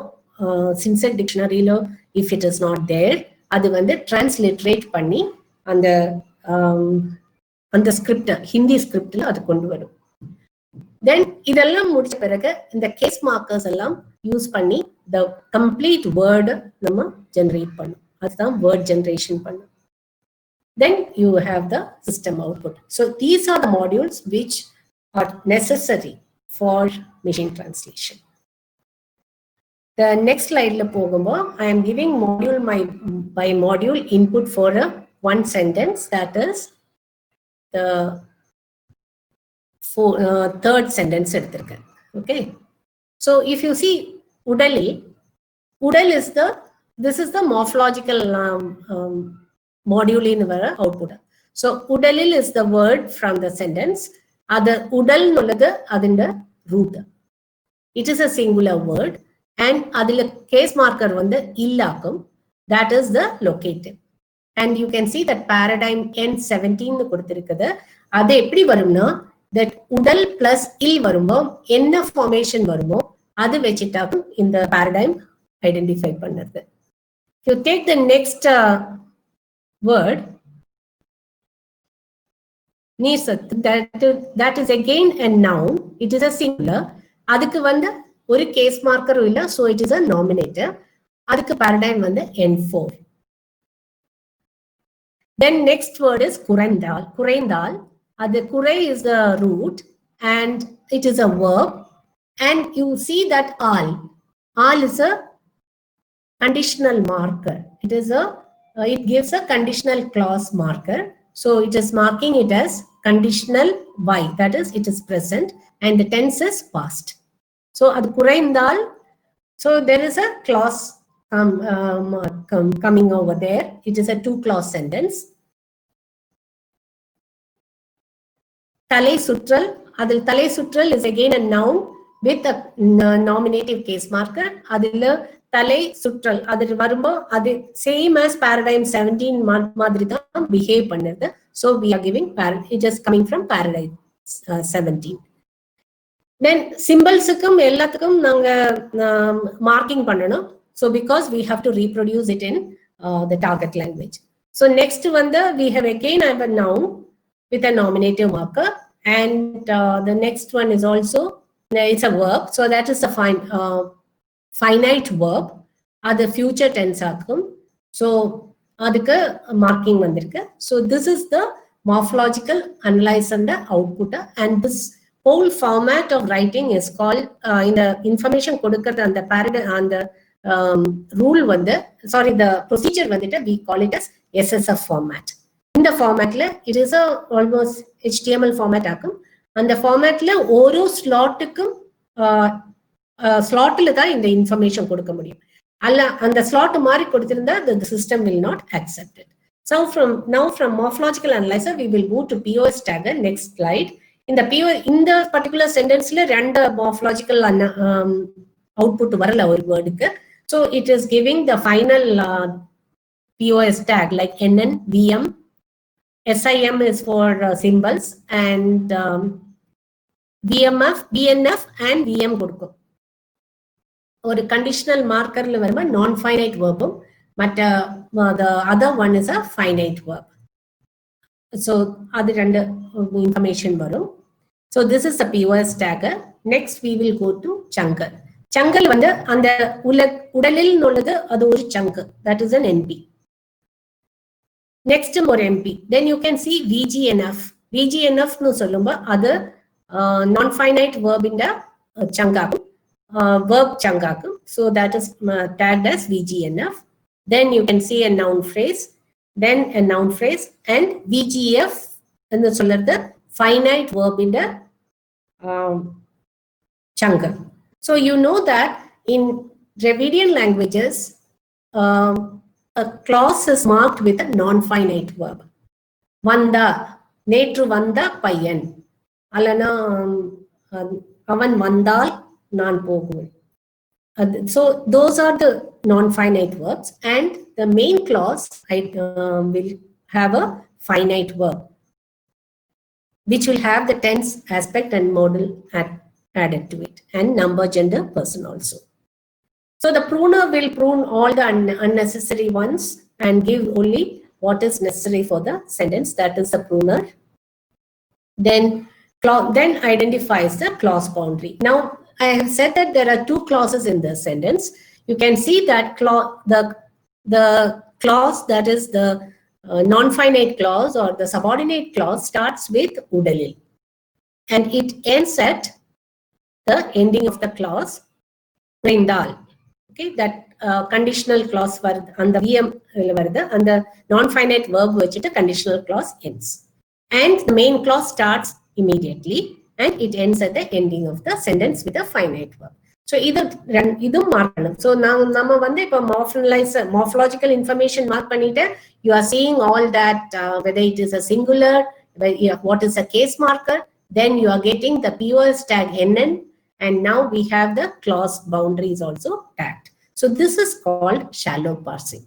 சின்செட் டிக்ஷனரியிலோ if it is not there, அது வந்து டிரான்ஸ்லிட்ரேட் பண்ணி அந்த ஸ்கிரிப்ட் ஹிந்தி ஸ்கிரிப்ட்ல அது கொண்டு வரும். தென் இதெல்லாம் முடிச்ச பிறகு இந்த கேஸ் மார்க்கர்ஸ் எல்லாம் யூஸ் பண்ணி the complete word நம்ம ஜெனரேட் பண்ணும். அதுதான் வேர்ட் ஜெனரேஷன் பண்ணும். Then you have the system output. So these are the modules which are necessary for machine translation. The next slide la போகும்போது I am giving module by module input for a one sentence, that is the third sentence எடுத்திருக்கேன். Okay, so if you see udal is this is the morphological module in our output. So udalil is the word from the sentence. Adu udal nulladu adinde root. It is a singular word and adile case marker vandu illakum, that is the locative. And you can see that paradigm N17 nu koduthirukkudu. Adu eppadi varumna that udal plus il varumo enna formation varumo adu vechitakum in the paradigm identify pannadhu. If you take the next word nisat, that is again a noun, it is a singular. adukku vandu oru case marker illa, so it is a nominator. adukku paradigm vandu N4. Then next word is kuraindal. The kurai is the root and it is a verb, and you see that all is a conditional marker. It gives a conditional clause marker, so it is marking it as conditional y, that is it is present and the tense is past. So adu kuraindal, so there is a clause coming over there. It is a two clause sentence. Thalai sutral, adil thalai sutral is again a noun with a nominative case marker. Adilla thalai sutral adil varumbo adu same as paradigm 17 madri dhaan behave pannadhu. So we are giving it is coming from paradigm 17. Then symbolsukkum ellathukkum nanga marking pannanom. So because we have to reproduce it in the target language. So next one, we have again a noun with a nominative marker, and the next one is also, it's a verb. So that is a finite verb. Adu future tense akum. So adukku marking vandirukku. So this is the morphological analysis and output, and this whole format of writing is called in the information kodukkuradhu and the paradigm and the rule the procedure vandita we call it as SSF format. In the format la it is a almost HTML format akum, and the format la oru slot kum slot la da in the information kodukka mudiyum alla and the slot mari koduthirundha the system will not accept it. So now from morphological analyzer we will move to POS tagger. Next slide. In the particular sentence la rendu morphological output varala or word ku. So it is giving the final POS tag like NN, VM, SIM is for symbols, and VMF, BNF and VM kodukkum. Or a conditional marker la varuma non-finite verb, but the other one is a finite verb. So adu rendu information varum. So this is the POS tagger. Next we will go to chunker. Chunker வந்து அந்த உடலில் உள்ளது அது ஒரு chunk, that is an NP. Next more MP. Then you can see VGNF. VGNF nu சொல்லும்போது அது non-finite verb in the chunk ஆகும், verb chunk ஆகும். So that is tagged as VGNF. Then you can see a noun phrase, then a noun phrase, and VGF என்று சொல்றது finite verb in the chunker. So you know that in Dravidian languages, a clause is marked with a non-finite verb. Vanda, netru vanda paiyan. Alana avan vandal naan poguven. So those are the non-finite verbs, and the main clause will have a finite verb, which will have the tense aspect and modal added to it, and number, gender, person also. So the pruner will prune all the unnecessary ones and give only what is necessary for the sentence. That is the pruner. Then identifies the clause boundary. Now I have said that there are two clauses in the sentence. You can see that the clause that is the non-finite clause or the subordinate clause starts with udalil, and it ends at the ending of the clause rindal. Okay, that conditional clause and the VM and the non-finite verb which the conditional clause ends, and the main clause starts immediately and it ends at the ending of the sentence with a finite verb. So either mark. So now nama vande ipo morphological information mark pannite, you are seeing all that whether it is a singular, what is a case marker, then you are getting the POS tag NN, and now we have the clause boundaries also tagged. So this is called shallow parsing.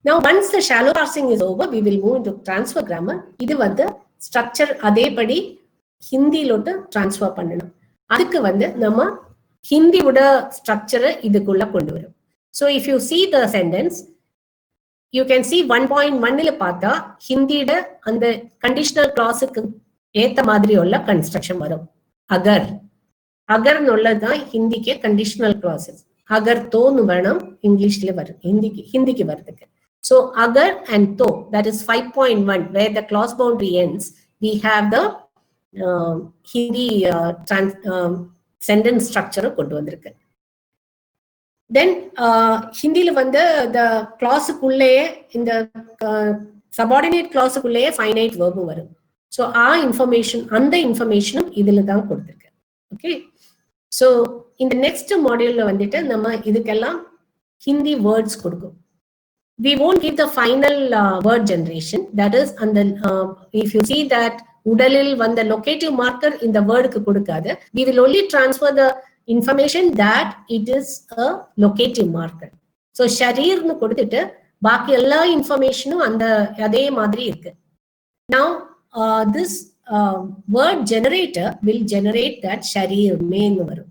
Now once the shallow parsing is over, we will move into transfer grammar. Idu vanda structure adhe padi Hindi lotu transfer pannanom. Adukku vanda nama Hindi oda structure idukulla kondu varum. So if you see the sentence, you can see 1.1 ila paatha Hindi da and the conditional clause ku ஏத்த மாதிரி உள்ள construction வரும். அகர் உள்ளதான் ஹிந்திக்கு conditional classes. அகர் தோன்னு வேணும் இங்கிலீஷ்ல வரும், ஹிந்திக்கு வருதுக்கு. So agar and to, that is 5.1, where the clause boundary ends, we have the Hindi sentence structure கொண்டு வந்திருக்கு. Then ஹிந்தில வந்து the clauseக்குள்ளேயே இந்த subordinate clauseக்குள்ளேயே finite verb வரும். So information அந்த இன்ஃபர்மேஷனும் இதுல தான் கொடுத்திருக்கு. Okay, so in the next module வந்துட்டு நம்ம இதுக்கெல்லாம் Hindi words கொடுக்கும். We won't give the final word generation. That is, and then if you see that udalil vanda locative marker in the word ku kodukada, we will only transfer the information that it is a locative marker. So sharir nu kodutittu baaki ella information and adhe madri irukku. Now this word generator will generate that sharir mein varum.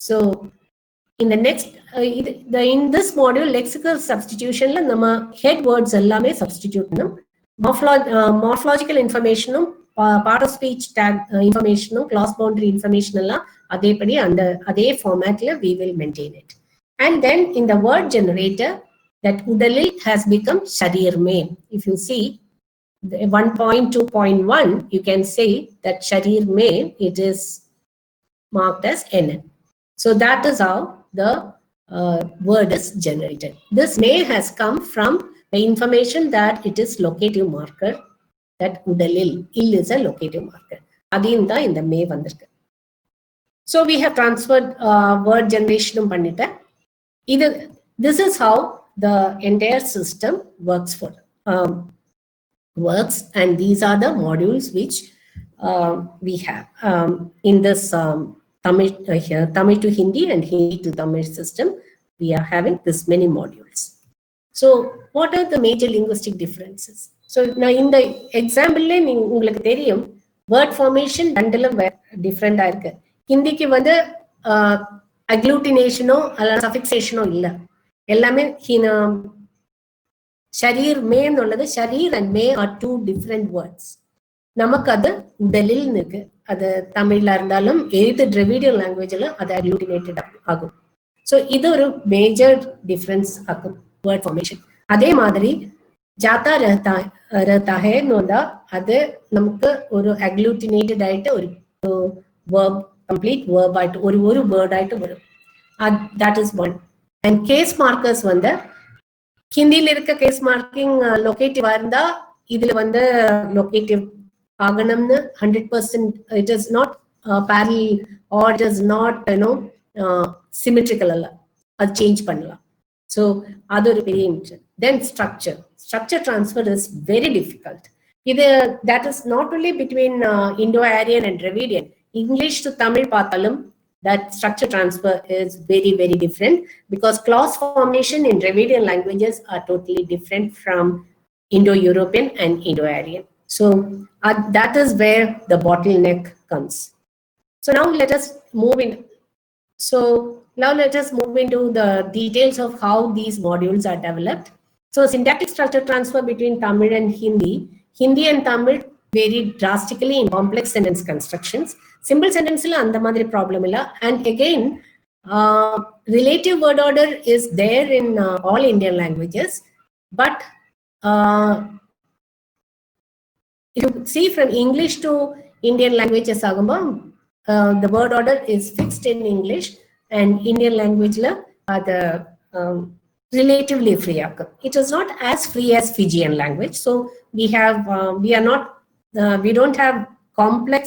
So in the next in this module lexical substitution la nama head words ellame substitute pannom, morphological information part of speech tag information class boundary information ella adhe padi and adhe format la we will maintain it. And then in the word generator, that udalil has become sharir mein. If you see 1.2.1, you can say that sharir mein, it is marked as NN. So that is how the word is generated. This may has come from the information that it is locative marker, that udalil, ill is a locative marker. Adinda in the may vandirukku. So we have transferred word generation pannita. This is how the entire system works and these are the modules which we have in this Tamil to Hindi and Hindi to Tamil system. We are having this many modules. So what are the major linguistic differences? So now in the example உங்களுக்கு தெரியும் word formation ரெண்டுல different ஆ இருக்கு. ஹிந்திக்கு வந்து agglutination-ஓ அல்ல suffixation-ஓ இல்ல, எல்லாமே ஷரீர் man உள்ளது. ஷரீர் and May are two different words. நமக்கு அது உடலில் இருக்கு. அது தமிழ்ல இருந்தாலும் எழுத்து டிராவிடியன் லாங்குவேஜ்ல அது அக்ளூட்டினேட்டட் ஆகும். ஸோ இது ஒரு மேஜர் டிஃபரன்ஸ் ஆகும் வேர்ட் ஃபார்மேஷன். அதே மாதிரி ஜாத்தா ரஹ்தாஹேன்னு வந்தா அது நமக்கு ஒரு அக்ளூட்டினேட்டட் ஆயிட்டு ஒரு வேர்ப் கம்ப்ளீட் வேர்ப் ஆயிட்டு ஒரு வேர்ட் ஆயிட்டு வரும். That is one. And case markers வந்து ஹிந்தியில இருக்க கேஸ் மார்க்கிங் லொகேட்டிவா இருந்தா இதுல வந்து லொகேட்டிவ் ஆகணும்னு 100% it is not parallel or it is not symmetrical அல்ல, அது சேஞ்ச் பண்ணலாம். ஸோ அது ஒரு பெரிய interest. Then structure transfer is very difficult. இது that is not only between Indo-Aryan and Dravidian. English to Tamil பார்த்தாலும் that structure transfer is very, very different because clause formation in Dravidian languages are totally different from Indo-European and Indo-Aryan. So that is where the bottleneck comes. So now let us move into the details of how these modules are developed. So syntactic structure transfer between Tamil and Hindi and Tamil vary drastically in complex sentence constructions. Simple sentence la andha madri problem illa. And again, relative word order is there in all Indian languages, but if you see from English to Indian languages the word order is fixed in English and Indian language la the relatively free. It is not as free as Fijian language. So we don't have complex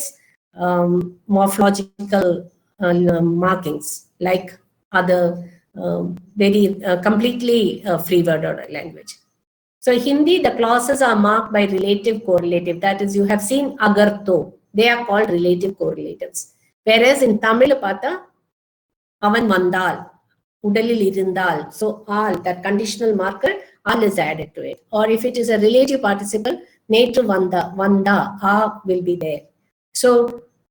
morphological markings like other very completely free word order language. So Hindi, the clauses are marked by relative correlative. That is, you have seen agar to. They are called relative correlatives. Whereas in Tamil pata, avan vandal, udalil irundal. So all, that conditional marker, all is added to it. Or if it is a relative participle, netru vanda, a will be there. So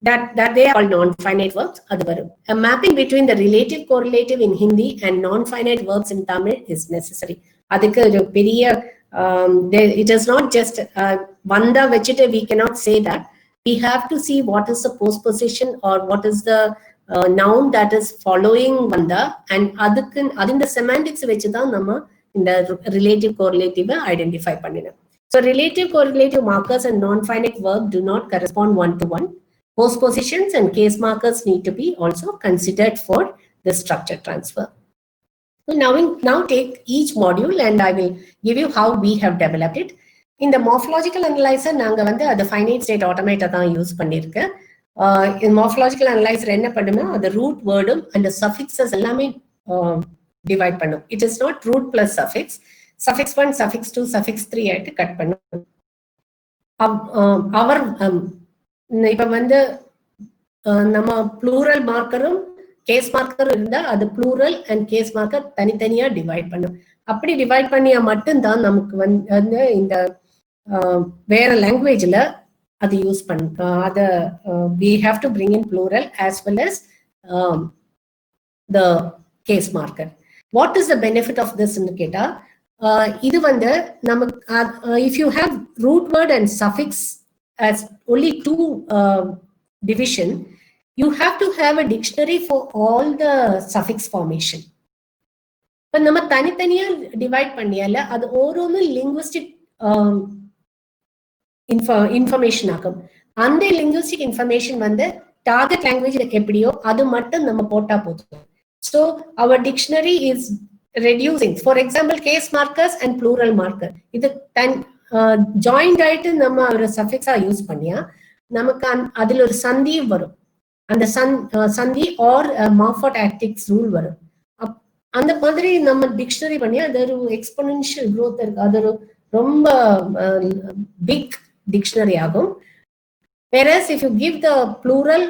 that they are called non-finite verbs. A mapping between the relative correlative in Hindi and non-finite verbs in Tamil is necessary. Adukku oru periya it is not just vanda vechite we cannot say that. We have to see what is the postposition or what is the noun that is following vanda, and adinda semantics vechu dhaan nama inda relative correlative identify pannina. So relative correlative markers and non-finite verb do not correspond one to one. Postpositions and case markers need to be also considered for the structure transfer. So now take each module and I will give you how we have developed it. In the morphological analyzer, நாங்க வந்து அது finite state automata தான் use பண்ணிருக்கேன். In morphological analyzer என்ன பண்ணுனா அது root wordum and the suffixes எல்லாமே divide பண்ணும். It is not root plus suffix. Suffix 1, suffix 2, suffix 3 ஆயிட்டு கட் பண்ணும். அவர் இப்ப வந்து நம்ம plural மார்க்கரும் கேஸ் மார்க்கர் இருந்தா அது ப்ளூரல் அண்ட் கேஸ் மார்க்கர் தனித்தனியா டிவைட் பண்ணும். அப்படி டிவைட் பண்ணியா மட்டும்தான் நமக்கு வந்து இந்த வேற லாங்குவேஜ்ல அதை use we have to bring in plural as well as the case marker. What is the benefit of this ன்னு கேட்டா இது வந்து if you have root word and suffix as only two division, you have to have a dictionary for all the suffix formation. இப்ப நம்ம தனித்தனியா divide பண்ணியால அது ஓரோன்னு linguistic information ஆகும். அந்த லிங்குவிஸ்டிக் இன்ஃபர்மேஷன் வந்து டார்கெட் லாங்குவேஜ்ல எப்படியோ அது மட்டும் நம்ம போட்டா போதும். So our dictionary is reducing. For example, case markers and plural marker. இது joined ஆயிட்டு நம்ம ஒரு சஃபிக்ஸா யூஸ் பண்ணியா நமக்கு அதுல ஒரு சந்தி வரும். அந்த சந்தி ஆர் மார்ஃபோடாக்டிக்ஸ் ரூல் வரும். அந்த மாதிரி நம்ம டிக்ஷனரி பண்ணி அது ஒரு எக்ஸ்போனென்ஷியல் growth இருக்கு. அது ஒரு ரொம்ப பிக் டிக்ஷனரி ஆகும். Whereas if you give the plural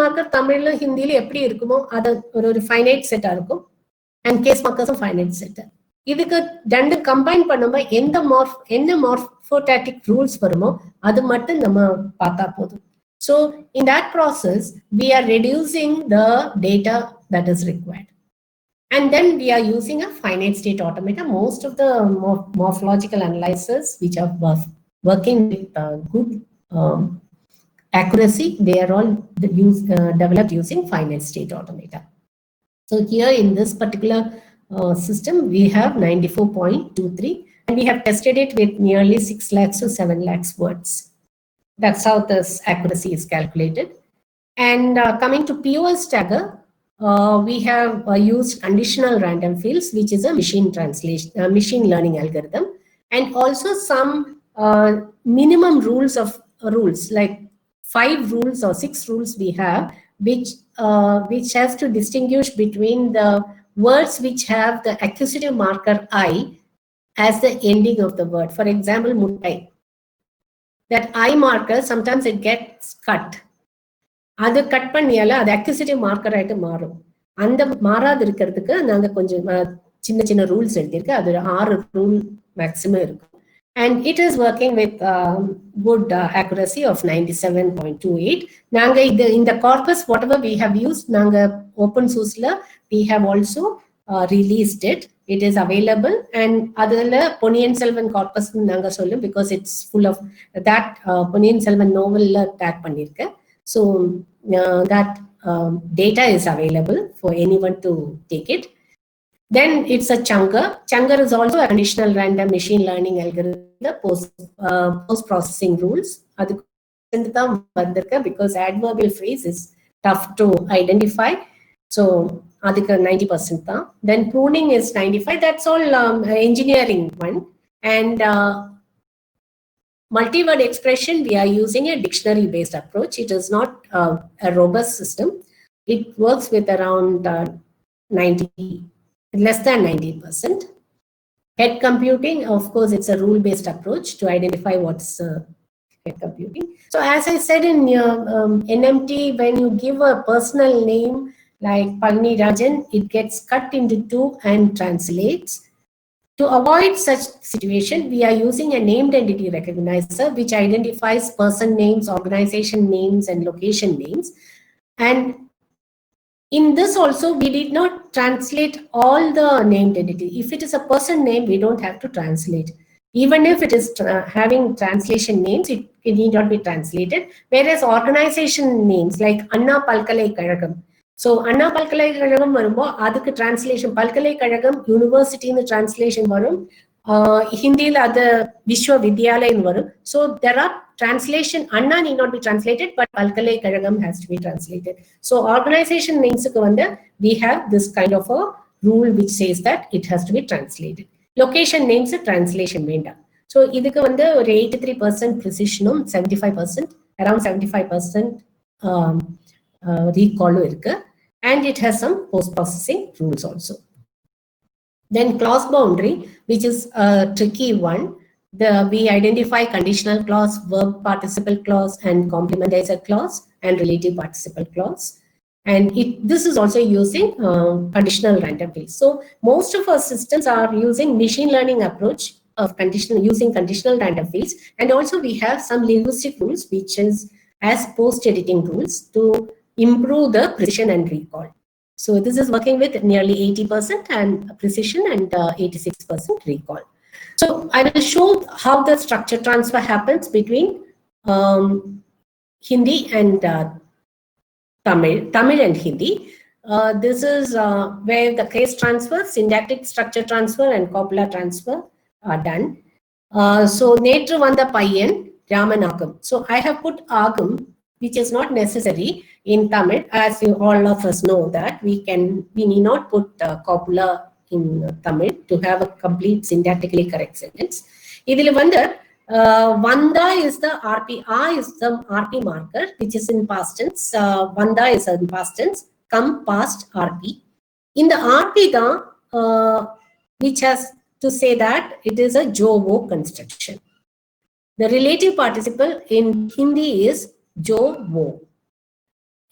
marker தமிழ்ல ஹிந்தில எப்படி இருக்குமோ அது ஒரு ஃபைனைட் செட்டா இருக்கும். And case markers finite set. இதுக்கு ரெண்டு கம்பைன் பண்ணும்போது என்ன மார்ஃபோடாக்டிக் ரூல்ஸ் வருமோ அது மட்டும் நம்ம பார்த்தா போதும். So in that process we are reducing the data that is required. And then we are using a finite state automata. Most of the morphological analyzers which are working with good accuracy, they are all developed using finite state automata. So here in this particular system, we have 94.23 and we have tested it with nearly 6 lakhs to 7 lakhs words. That's how this accuracy is calculated. And coming to POS tagger, we have used conditional random fields, which is a machine learning algorithm, and also some minimum rules, like 5 rules or 6 rules we have, which has to distinguish between the words which have the accusative marker I as the ending of the word. For example, muttai. That I marker, sometimes it gets cut. அது cut பண்ணியால அது accusative marker ஆயிட்டு மாறும். அந்த மாறாது இருக்கிறதுக்கு நாங்க கொஞ்சம் சின்ன சின்ன ரூல்ஸ் எடுத்திருக்கு. அது 6 ரூல் மேக்ஸிமம் இருக்கும். And it is working with good accuracy of 97.28. Nanga in the corpus, whatever we have used, Nanga open source la, we have also released it. It is available, and adala Ponniyin Selvan corpus Nanga sollum because it's full of that Ponniyin Selvan novel la tag pannirukka. So that data is available for anyone to take it. Then it's a chunker. Chunker is also a conditional random machine learning algorithm, post processing rules. Because adverbial phrase is tough to identify. So adhika 90% tha. Then pruning is 95. That's all engineering one. And multi-word expression, we are using a dictionary based approach. It is not a robust system. It works with around less than 90%. Head computing, of course, it's a rule-based approach to identify what's head computing. So as I said in NMT, when you give a personal name like Palni Rajan, it gets cut into 2 and translates. To avoid such situation, we are using a named entity recognizer which identifies person names, organization names, and location names. And in this also, we did not translate all the named entity. If it is a person name, we don't have to translate. Even if it is having translation names, it need not be translated. Whereas organization names like Anna Palkalekazhagam. So Anna Palkalekazhagam varumbo adukku translation Palkalekazhagam university in the translation varum. Hindi la adu Vishwavidyalaya varum. So there are translation, Anna need not be translated, but Palkalekazhagam has to be translated. So organization names we have this kind of a rule which says that it has to be translated. Location names translation venda. So idukku or 83% precision, 75%, around 75% recall irukku, and it has some post-processing rules also. Then clause boundary, which is a tricky one. We identify conditional clause, verb participle clause, and complementizer clause, and relative participle clause. And this is also using conditional random fields. So most of our systems are using machine learning approach of using conditional random fields, and also we have some linguistic rules which is as post-editing rules to improve the precision and recall. So this is working with nearly 80% and precision and 86% recall. So I will show how the structure transfer happens between Hindi and Tamil and Hindi. This is where the case transfer, syntactic structure transfer, and copula transfer are done. So Netru Vanda Payyan Raman Agam. So I have put Agam, which is not necessary in Tamil, as you all of us know that we need not put copula in Tamil to have a complete syntactically correct sentence. Idhil vanda Vanda is the RP, A is the RP marker, which is in past tense. Vanda is in past tense, come past RP. In the RP, which has to say that it is a jo-wo construction. The relative participle in Hindi is jo-wo.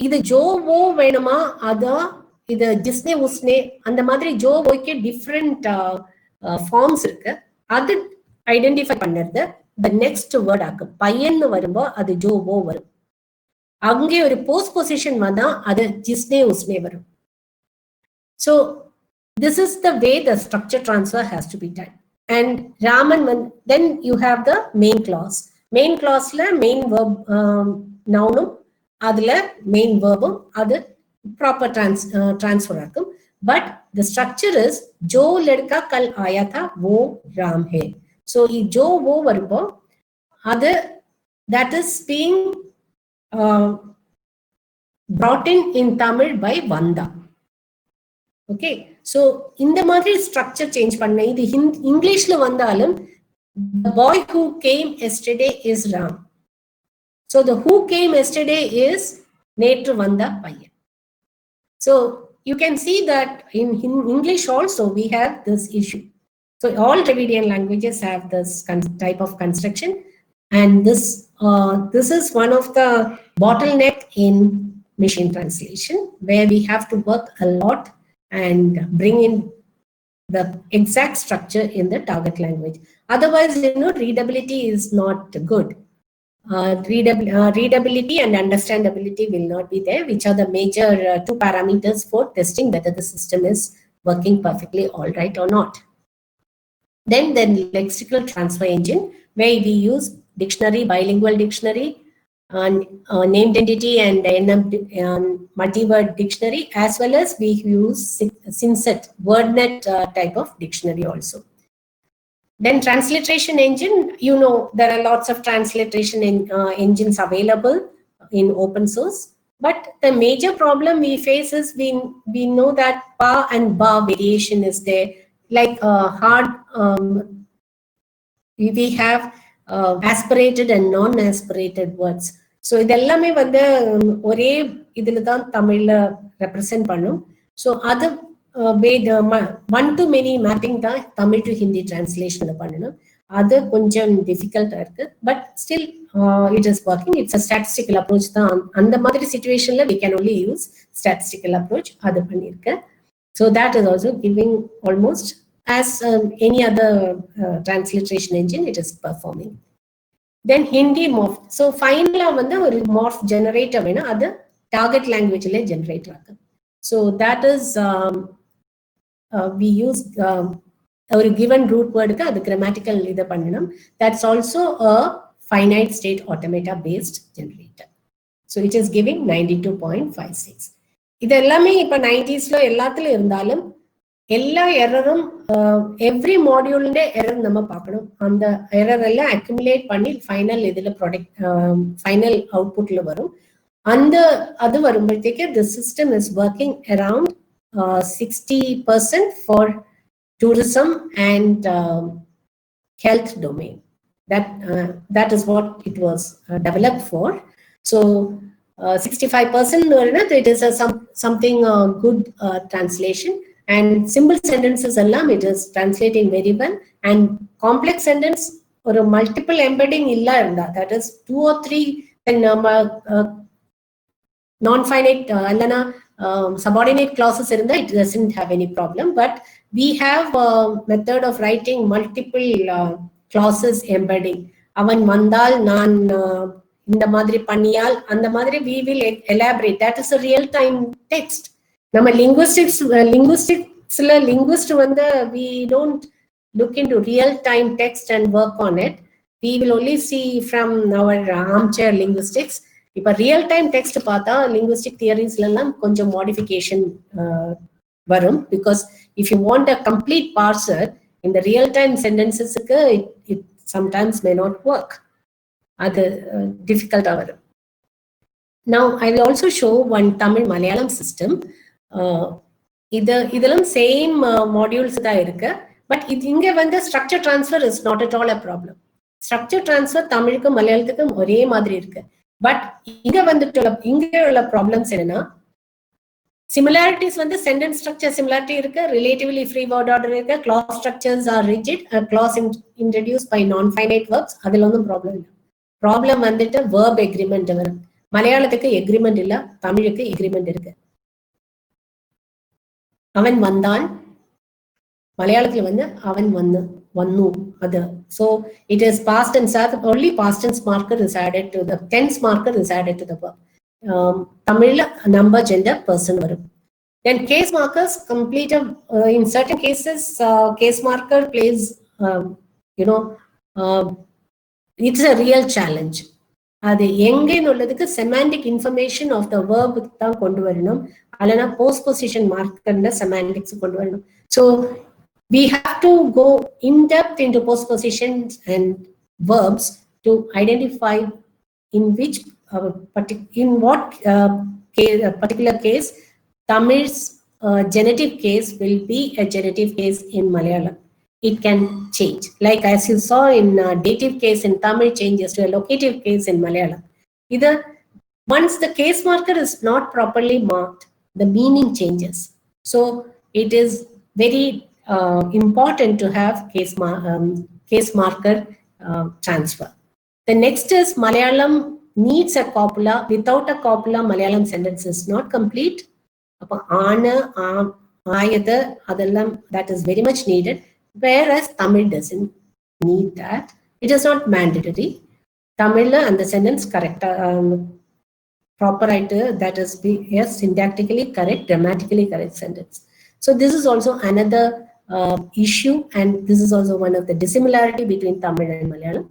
Either jo-wo venama, other either jisne usne, and the madri jo-wo ke different forms irukku. Adu identify pannadhu the next word ஆகும். பையன்னு வரும்போ அது ஜோ-வோ வரும். அங்கே ஒரு post position வந்தா அது ஜிஸ்னே உஸ்னே வரும். So this is the way the structure transfer has to be done. And Raman, then you have the main clause. Main clause la main verb nounum, adula main verbum, adu proper transfer ஆகும். But the structure is jo ladka kal aaya tha wo Ram hai. So jo wo varbo other that is being brought in Tamil by Vanda. Okay, so in the madri structure change panna idu English la vandalum the boy who came yesterday is Ram. So the who came yesterday is Netru Vanda Payyan. So you can see that in English also we have this issue. So all Dravidian languages have this type of construction, and this is one of the bottleneck in machine translation, where we have to work a lot and bring in the exact structure in the target language. Otherwise, readability is not good. Readability and understandability will not be there, which are the major two parameters for testing whether the system is working perfectly all right or not. Then the lexical transfer engine, where we use dictionary, bilingual dictionary, named entity and multi-word dictionary, as well as we use Synset, WordNet type of dictionary also. Then transliteration engine, there are lots of transliteration engines available in open source. But the major problem we face is we know that pa and ba variation is there. Like hard, we have aspirated and non-aspirated words. So idellame vande ore idhula dhaan Tamil la represent pannum. So other way the one to many mapping da Tamil to Hindi translation la pannanum. Adu konjam difficult ah irukku, but still it is working. It's a statistical approach da and the madri situation la we can only use statistical approach adu pannirukku. So that is also giving almost as any other transliteration engine, it is performing. Then Hindi morph. So finally, a morph generator other target language generator. So that is we use a given root word the grammatical that's also a finite state automata based generator. So it is giving 92.56. இது எல்லாமே இப்ப 90s ல எல்லாத்துல இருந்தாலும் எல்லா எரரும் every மாடியூல்ல error நம்ம பார்க்கணும். அந்த error எல்லாம் அக்யூமுலேட் பண்ணி ஃபைனல் இதுல ப்ராடக்ட் ஃபைனல் அவுட்புட்ல வரும். அந்த அது வரும்போதேக்கு the system is working around 60% for tourism and health domain. That is what it was developed for. So 65% it is something good translation, and simple sentences allam it is translating very well, and complex sentence or a multiple embedding illa irunda, that is 2 or 3 then non finite allana subordinate clauses irunda it doesn't have any problem, but we have a method of writing multiple clauses embedding. Avan mandal nan இந்த மாதிரி பண்ணியால் அந்த மாதிரி we will elaborate. That is a real time text. நம்ம linguisticsல linguist வந்து we don't look into real time text and work on it. We will only see from our armchair linguistics. இப்ப real time text பார்த்தா linguistic theoriesல எல்லாம் கொஞ்சம் modification வரும், because if you want a complete parser in the real time sentences it sometimes may not work. அது difficult வரும். Now I will also show one Tamil Malayalam system. இதெல்லாம் same modules தான் இருக்கு, but இங்க வந்து structure transfer is not at all a problem. Structure transfer தமிழுக்கும் மலையாளத்துக்கும் ஒரே மாதிரி இருக்கு. பட் இங்க வந்துட்டு இங்க உள்ள ப்ராப்ளம்ஸ் என்னன்னா, சிமிலாரிட்டிஸ் வந்து சென்டென்ஸ் ஸ்ட்ரக்சர் சிமிலாரிட்டி இருக்கு, ரிலேட்டிவ்லி ஃப்ரீ வேர்ட் ஆர்டர் இருக்கு, clause structures are rigid, clause introduce by non finite verbs. அதுல ஒன்றும் ப்ராப்ளம் இல்லை. ப்ராப்ளம் வந்துட்டு வேர்ப் எக்ரிமெண்ட் வரும். மலையாளத்துக்கு எக்ரிமெண்ட் இல்ல, தமிழுக்கு எக்ரிமெண்ட் இருக்கு. அவன் வந்தான், மலையாளத்துல வந்து அவன் வன்னு அது. So it is past tense, only past tense marker is added to the tense marker is added to the verb. Tamil number, gender, person varum. Then case markers complete in certain cases case marker plays it's a real challenge. அது எங்கன்னு உள்ளதுக்கு semantic information of the verb தான் கொண்டு வரணும், அல்லனா post position markerல semantics கொண்டு வரணும். So we have to go in depth into postpositions and verbs to identify in which in what particular case Tamil's genitive case will be a genitive case in Malayalam. It can change. Like as you saw in dative case in Tamil changes to a locative case in Malayalam. Either once the case marker is not properly marked, the meaning changes. So it is very important to have case marker transfer. The next is Malayalam needs a copula. Without a copula, Malayalam sentence is not complete. Ana, ayada, adallam, that is very much needed. Whereas Tamil doesn't need that. It is not mandatory. Tamil and the sentence correct, proper writer, that is yes, syntactically correct, grammatically correct sentence. So this is also another issue, and this is also one of the dissimilarity between Tamil and Malayalam.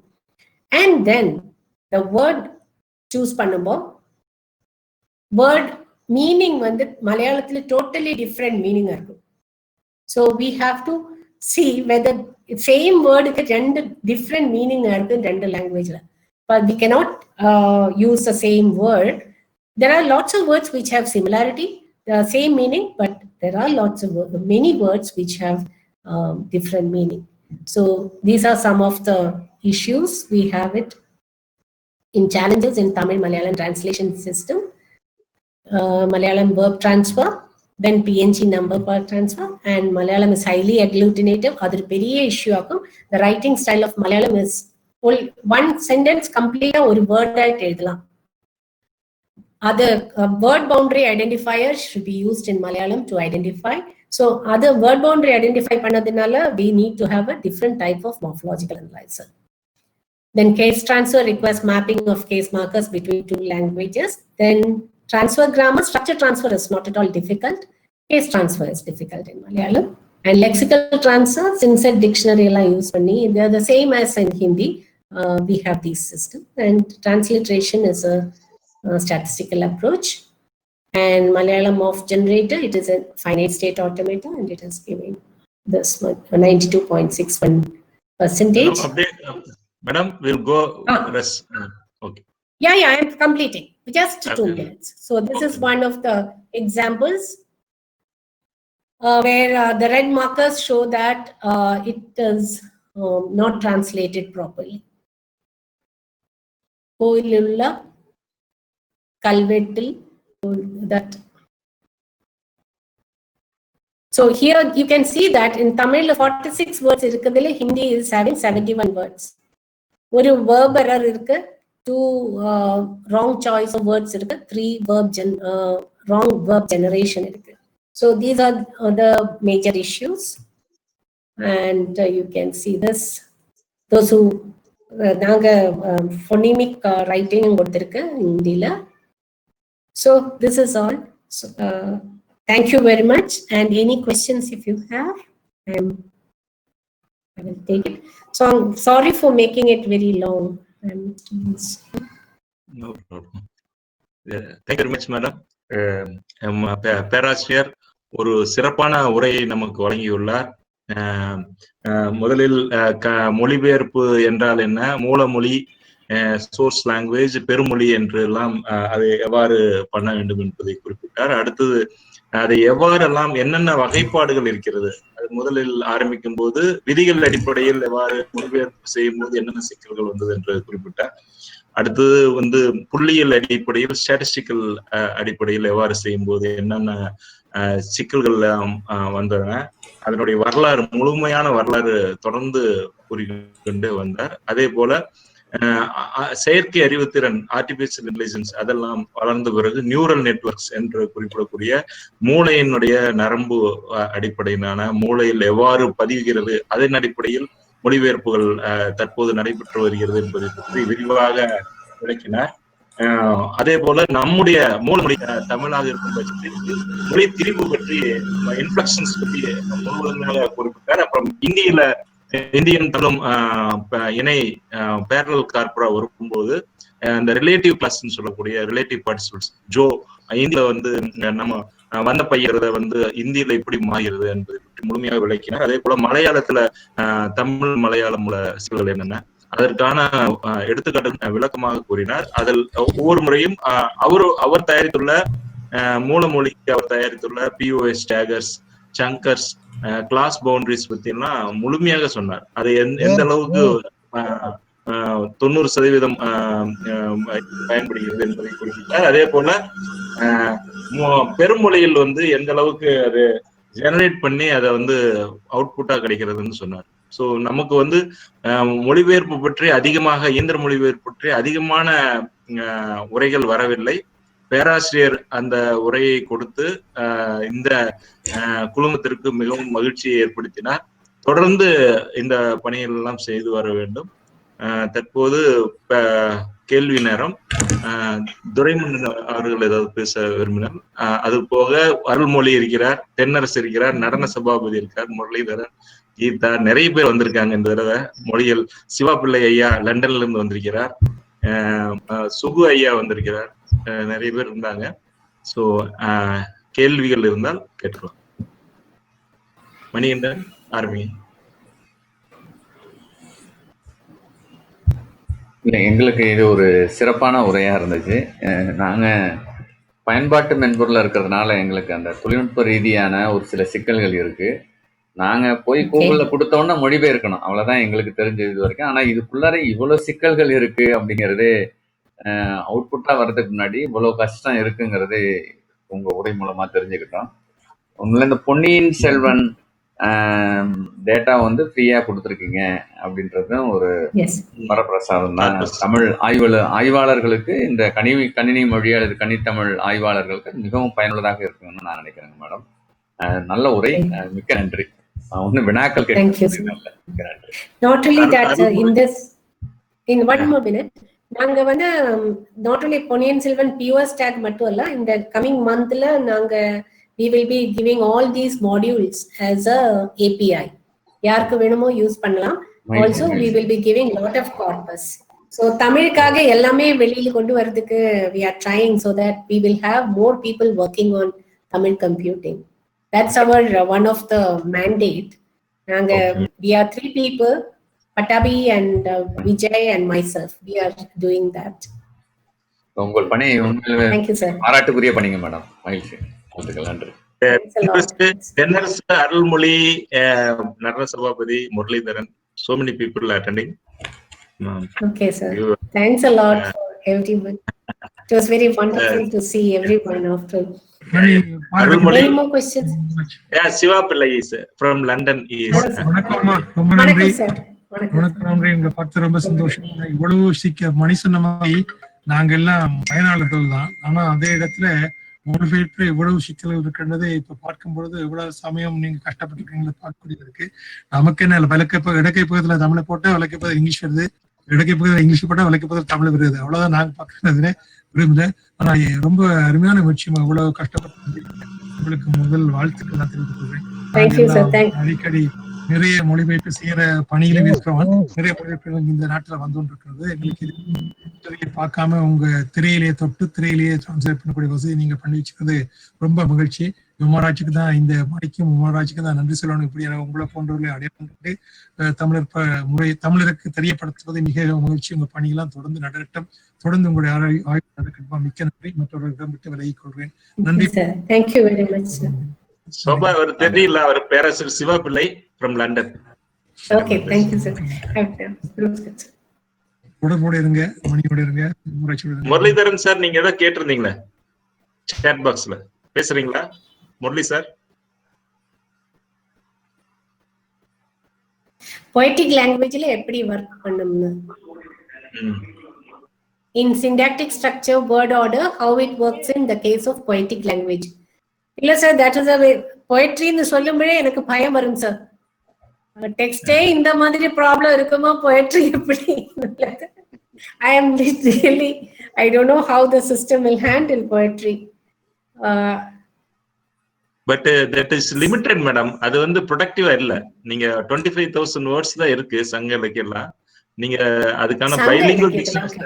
And then the word choose பண்ணும்போ word meaning வந்து மலையாளத்துல totally different meaning இருக்கும். So we have to see whether same word க்கு ரெண்டு different meaning இருக்கு ரெண்டு languageல. But we cannot use the same word. There are lots of words which have similarity, the same meaning, but there are lots of many words which have different meaning. So these are some of the issues we have it in challenges in Tamil Malayalam translation system. Malayalam verb transfer, then PNG number per transfer, and Malayalam is highly agglutinative. Other periya issue akum. The writing style of Malayalam is one sentence complete or word right edlam. Other word boundary identifiers should be used in Malayalam to identify. So other word boundary identify panadinala, we need to have a different type of morphological analyzer. Then case transfer requires mapping of case markers between two languages. Then transfer grammar, structure transfer is not at all difficult. Case transfer is difficult in Malayalam. And lexical transfer, insert dictionary la use panni, they are the same as in Hindi. We have these systems. And transliteration is a statistical approach. And Malayalam of generator, it is a finite state automata, and it is giving this 92.61%. Madam, we'll go rest. Okay. Yeah, I'm completing. Just 2 minutes. So this is one of the examples where the red markers show that it is not translated properly. Koilulla, Kalvettil, that. So here you can see that in Tamil 46 words irukadile, Hindi is having 71 words. One verb error irukku, 2 wrong choice of words irukku, 3 wrong verb generation irukku. So these are the major issues. and you can see this. Those who நாங்க phonemic writing கொடுத்திருக்கு இந்தியில. So this is all. So, thank you very much, and any questions if you have, I will take it. So I'm sorry for making it very long. No problem. Thank you very much, madam. பேராசிரியர் ஒரு சிறப்பான உரையை நமக்கு வழங்கியுள்ளார். முதலில் மொழிபெயர்ப்பு என்றால் என்ன, மூலமொழி, சோர்ஸ் லாங்குவேஜ், பெருமொழி என்று எல்லாம் அதை எவ்வாறு பண்ண வேண்டும் என்பதை குறிப்பிட்டார். அடுத்தது அதை எவ்வாறெல்லாம் என்னென்ன வகைப்பாடுகள் இருக்கிறது, அது முதலில் ஆரம்பிக்கும் போது விதிகள் அடிப்படையில் எவ்வாறு மொழிபெயர்ப்பு செய்யும் போது என்னென்ன சிக்கல்கள் வந்தது என்று குறிப்பிட்டார். அடுத்தது புள்ளியியல் அடிப்படையில், ஸ்டாட்டிஸ்டிக்கல் அடிப்படையில் எவ்வாறு செய்யும் போது என்னென்ன சிக்கல்கள் வந்தன, அதனுடைய வரலாறு, முழுமையான வரலாறு தொடர்ந்து கூறிக்கொண்டு வந்தார். அதே போல செயற்கை அறிவுத்திறன், ஆர்டிபிஷியல் இன்டெலிஜென்ஸ், அதெல்லாம் வளர்ந்த பிறகு நியூரல் நெட்வொர்க்ஸ் என்று குறிப்பிடக்கூடிய மூளையினுடைய நரம்பு அடிப்படையிலான மூளையில் எவ்வாறு பதிவுகிறது, அதன் அடிப்படையில் மொழிபெயர்ப்புகள் தற்போது நடைபெற்று வருகிறது என்பதை பற்றி விரிவாக விளக்கினார். அதே போல நம்முடைய மூலமொழி தமிழாக இருக்கும் பட்சத்தில் மொழி திரிவு பற்றி, இன்ஃப்ளெக்ஷன்ஸ் பற்றி முழுவதுமாக குறிப்பிட்டார். அப்புறம் இந்தியன் தமிழும் இணை பேரலல் கார்பரா வரும்போது அந்த ரிலேட்டிவ் கிளாஸ் சொல்லக்கூடிய ரிலேட்டிவ் பார்ட்டிசிபிள்ஸ், ஜோ இந்தியில நம்ம வந்த பையறத இந்தியில எப்படி மாறுகிறது என்பதை பற்றி முழுமையாக விளக்கினார். அதே போல மலையாளத்துல தமிழ் மலையாளம் உள்ள சிக்கல்கள் என்னென்ன, அதற்கான எடுத்துக்காட்டு விளக்கமாக கூறினார். அதில் ஒவ்வொரு முறையும் அவர் தயாரித்துள்ள மூலமொழிக்கு அவர் தயாரித்துள்ள POS taggers, chunkers, clause boundaries பத்தி எல்லாம் முழுமையாக சொன்னார். அது எந்த அளவுக்கு 90% பயன்படுகிறது என்பதை குறிப்பிட்டார். அதே போல பெருமொழியில் எந்த அளவுக்கு அது ஜெனரேட் பண்ணி அதை அவுட்புட்டா கிடைக்கிறதுன்னு சொன்னார். சோ நமக்கு மொழிபெயர்ப்பு பற்றி அதிகமாக, இயந்திர மொழிபெயர்ப்பு பற்றி அதிகமான உரைகள் வரவில்லை. பேராசிரியர் அந்த உரையை கொடுத்து இந்த குழுமத்திற்கு மிகவும் மகிழ்ச்சியை ஏற்படுத்தினார். தொடர்ந்து இந்த பணிகள் எல்லாம் செய்து வர வேண்டும். தற்போது கேள்வி நேரம். துரைமுருகன் அவர்கள் ஏதாவது பேச விரும்பினார். அது போக அருள்மொழி இருக்கிறார், தென்னரசு இருக்கிறார், நடன சபாபதி இருக்கார், முரளிதரன், கீதா, நிறைய பேர் வந்திருக்காங்க இந்த தடவை. மொழிகள் சிவா பிள்ளை ஐயா லண்டன்ல இருந்து வந்திருக்கிறார், சுகு ஐயா வந்திருக்கிறார், நிறைய பேர் இருந்தாங்க. சோ கேள்விகள் இருந்தால் கேட்டுக்கலாம். மணிகண்டன் ஆரம்பிங்க. இல்லை, எங்களுக்கு இது ஒரு சிறப்பான உரையா இருந்துச்சு. நாங்க பயன்பாட்டு மென்பொருள் இருக்கிறதுனால எங்களுக்கு அந்த தொழில்நுட்ப ரீதியான ஒரு சில சிக்கல்கள் இருக்கு. நாங்க போய் கூகுள்ல கொடுத்தோன்னா மொழிபெயர்க்கணும், அவ்வளவுதான் எங்களுக்கு தெரிஞ்சது இது வரைக்கும். ஆனா இதுக்குள்ளார இவ்வளவு சிக்கல்கள் இருக்கு அப்படிங்கிறது அவுட்புட்டா வர்றதுக்கு முன்னாடி இவ்வளவு கஷ்டம் இருக்குங்கிறது உங்க உரை மூலமா தெரிஞ்சுக்கிட்டோம். உண்மையில இந்த பொன்னியின் செல்வன் டேட்டா ஃப்ரீயா கொடுத்துருக்கீங்க அப்படின்றதும் ஒரு வரப்பிரசாதம் தான். தமிழ் ஆய்வாளர்களுக்கு, இந்த கணினி மொழி அல்லது கணித்தமிழ் ஆய்வாளர்களுக்கு மிகவும் பயனுள்ளதாக இருக்குன்னு நான் நினைக்கிறேங்க மேடம். நல்ல உரை, மிக்க நன்றி. ஒன்னும் வினாக்கள் கேட்க நாங்க not only Ponniyin Selvan POS tag மட்டும் இல்ல, இந்த கமிங் மந்த்ல நாங்க we will be giving all these modules as a API. யாருக்கு வேணுமோ யூஸ் பண்ணலாம். Also we will be giving lot of corpus. So தமிழுக்காக எல்லாமே வெளியில கொண்டு வரதுக்கு we are trying so that we will have more people working on Tamil computing. That's our one of the mandate. நாங்க we are 3 people, Patabi and Vijay and myself. We are doing that. உங்கள் பணி உண்மையிலே பாராட்டுக்குரிய பணிங்க madam. மகிழ்ச்சி. நன்றி. தென்னரசு, அருள்மொழி, நடன Sabapathi, Muralidharan, so many people attending. Okay sir, thanks a lot for everyone. It was very wonderful to see everyone after. Any more questions? Yeah, Siva Pillai is from London. வணக்கம் sir. வணக்கம். இங்க பார்த்து ரொம்ப சந்தோஷம். இவ்வளவு மணி சொன்ன மாதிரி நாங்க எல்லாம் பயனாளர்கள் தான். ஆனா அதே இடத்துல மொழிபெயர்ப்பு எவ்வளவு சிக்கல்கள் இருக்கின்றது இப்ப பார்க்கும் பொழுது எவ்வளவு சமயம் நீங்க கஷ்டப்பட்டுருக்கீங்களா பார்க்கக்கூடியது இருக்கு. நமக்கு என்ன இடக்கைப்பகத்துல தமிழை போட்டா வழக்கைப்பதில் இங்கிலீஷ் வருது, இடக்கைப்பகத்தில் இங்கிலீஷ் போட்டா வழக்கைப்பதில் தமிழ் வருது. அவ்வளவுதான் நாங்க பார்க்கறதுல விரும்பல. ஆனா ரொம்ப அருமையான முயற்சியும் எவ்வளவு கஷ்டப்பட்டு உங்களுக்கு முதல் வாழ்த்துக்கள் நான் தெரிவித்துக் கொள்றேன். அடிக்கடி நிறைய மொழிபெயர்ப்பு செய்யற பணிகளும் இருக்கிறவன் நிறைய மொழிபெயர்ப்புகள் இந்த நாட்டுல வந்து கொண்டிருக்கிறது. எங்களுக்கு இது பார்க்காம உங்க திரையிலேயே தொட்டு திரையிலேயே டிரான்ஸ்லேட் பண்ணக்கூடிய வசதி நீங்க பண்ணி வச்சுக்கிறது ரொம்ப மகிழ்ச்சி. உமாராஜுக்கு தான் இந்த மணிக்கும் உமாராஜுக்கு தான் நன்றி சொல்லணும். இப்படி உங்களை போன்றவர்களை அடையாளம் கண்டு தமிழருக்கு தெரியப்படுத்துவது மிக மகிழ்ச்சி. உங்க பணியெல்லாம் தொடர்ந்து நடக்கட்டும். தொடர்ந்து உங்களுடைய ஆய்வு நடக்கட்டும். மிக்க நன்றி. மற்றவர்களிடம் விட்டு விலகிக் கொள்வேன். நன்றி. Thank you very much. சோபா அவர் தெரியல, அவர் பேராசிரியர் சிவா பிள்ளை from London. Okay, thank you sir. உடம்போட இருங்க, மணியோட இருங்க. முரளிதரன் சார், நீங்க ஏதோ கேட்டிருந்தீங்களா சாட் பாக்ஸ்ல? பேசுறீங்களா முரளி சார்? poetic languageல எப்படி வர்க் பண்ணனும்னு, in syntactic structure, word order, how it works in the case of poetic language. இல்ல sir, that is a way. poetry ன்னு சொல்லும்போதே எனக்கு பயம் வரும் சார். டெக்ஸ்டே இந்த மாதிரி ப்ராப்ளம் இருக்குமா, poetry எப்படி? I am really, I don't know how the system will handle poetry. But that is limited, madam. அது வந்து ப்ரொடக்டிவா இல்ல. நீங்க 25,000 words தான் இருக்கு சங்க இலக்கியம்லாம். நீங்க அதுக்கான bilingual dictionary.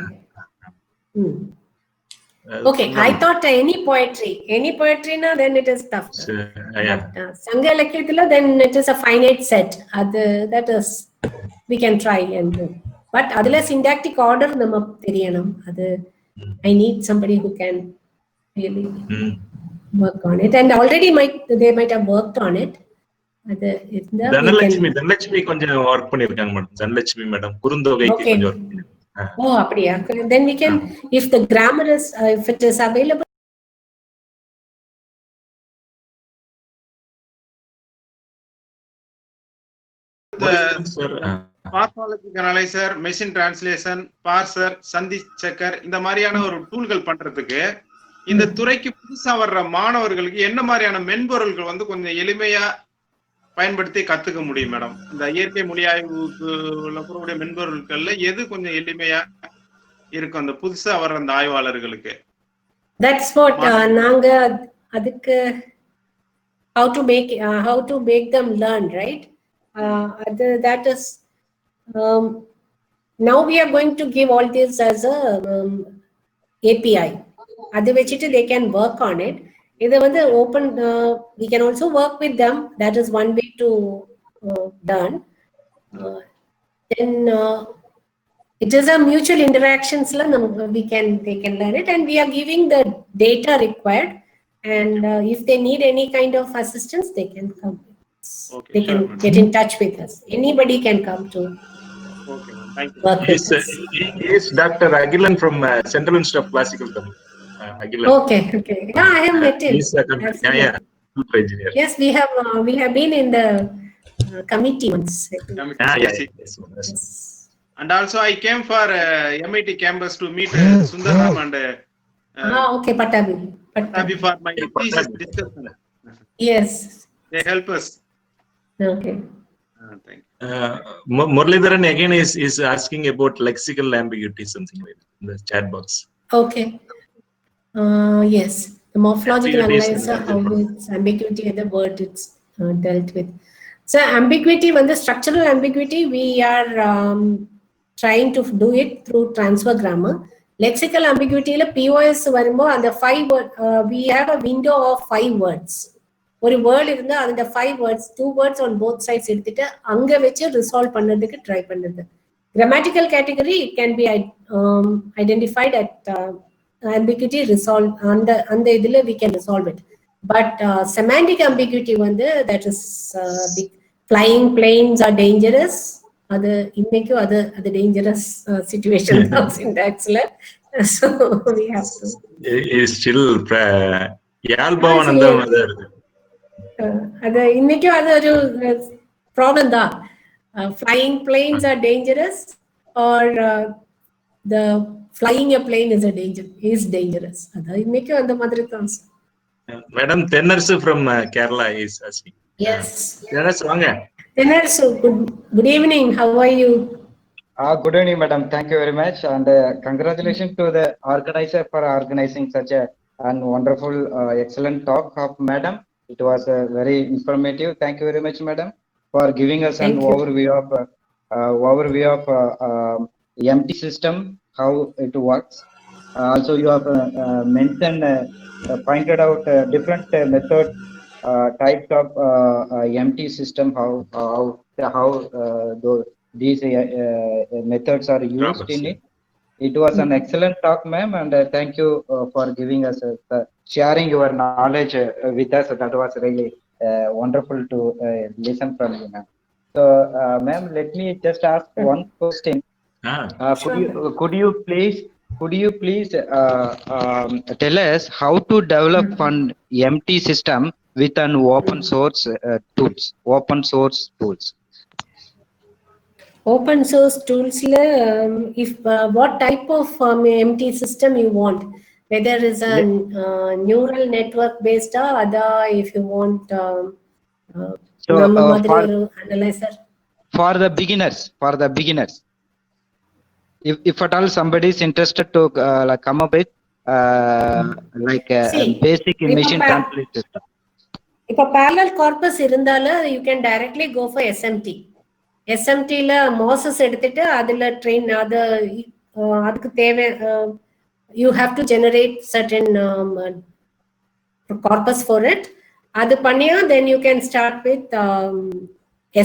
Okay, I thought any poetry na then it is tough. Sanga Ilakkiyathala then it is a finite set. That is we can try and do. But adula syntactic order namak theriyanam. I need somebody who can really work on it, and already they might have worked on it. Dhanalakshmi konjam work pannirukanga madam. Dhanalakshmi madam kurundogaikku konjam work pannirukanga. Oh, அப்படியா? Then we can, if the grammar is, if it is available. Morphologic analyser, machine translation, parser, sandhi checker, இந்த மாதிரியான ஒரு டூல்கள் பண்றதுக்கு இந்த துறைக்கு புதுசா வர்ற மாணவர்களுக்கு என்ன மாதிரியான மென்பொருள்கள் வந்து கொஞ்சம் எளிமையா பயன்படுத்தி கத்துக்க முடியும் மேடம்? இந்த இயற்கை மொழி ஆய்வுடைய மென்பொருட்கள்ல எது கொஞ்சம் எளிமையா இருக்கும் அந்த புதுசா வர்ற அந்த ஆய்வாளர்களுக்கு? That's what நாங்க அதுக்கு how to make them learn, right? That is now we are going to give all this as a API. அது வச்சிட்டு they can work on it. இது வந்து open, we can also work with them. That is one way to learn. Then it is a mutual interactions la they can learn it, and we are giving the data required, and if they need any kind of assistance they can come. Okay, they can get in touch with us. Anybody can come to. Okay, thank you. Yes, Dr. Agilan from Central Institute of Classical Tamil. Agilan. Okay. Yeah, I have met him. Yeah. Engineer. Yes, we have been in the committee once. Yes. And also I came for MIT campus to meet Sundaram and okay, Patabi for my thesis discussion. Yes, they help us. Okay. Thank you. Muralidharan again is asking about lexical ambiguity, something like that, in the chat box. Okay. Yes, the morphological analyzer, how it's ambiguity in the word it's dealt with. So ambiguity, when the structural ambiguity, we are trying to do it through transfer grammar. Lexical ambiguity la POS varumbo and the 5 word, we have a window of 5 words. ஒரு word இருந்தா அந்த 5 words, 2 words on both sides எடுத்துட்டு அங்க வச்சு resolve பண்றதுக்கு try பண்றது. Grammatical category, it can be identified at ambiguity resolve அந்த இதுல we can resolve it. But semantic ambiguity வந்து that is big. Flying planes are dangerous. அது இன்னைக்கு அது dangerous situation தான் syntaxல. So we have to. Is still Yazhpanam தான் இருக்கு. அது இன்னைக்கு அது ஒரு ப்ராப்ளம் தான். Flying planes are dangerous, or the flying a plane is dangerous. அது இன்னைக்கு அந்த மாதிரி தான். Madam Tennersu from Kerala is asking. Yes. Tennersu, vaanga. So good evening. How are you? Good evening, madam. Thank you very much, and congratulations to the organizer for organizing such a wonderful, excellent talk of madam. It was very informative. Thank you very much, madam, for giving us an Thank you. overview of MT system, how it works. Also, you have mentioned, pointed out different methods, types of MT system, how these methods are used in it. It was an excellent talk, ma'am, and thank you for giving us sharing your knowledge with us. That was really wonderful to listen from you, ma'am. So, ma'am, let me just ask one question. Could you please tell us how to develop an MT system with an open source tools? Open source tools if what type of MT system you want, whether it's a neural network based or other, if you want So, analyzer. For the beginners, if at all somebody is interested to like come up with basic machine translation system. If a parallel corpus irundala, you can directly go for SMT. SMT la Moses எடுத்துட்டு அதுல train அதுக்கு தேவை you have to generate certain corpus for it. அது பண்ணியா then you can start with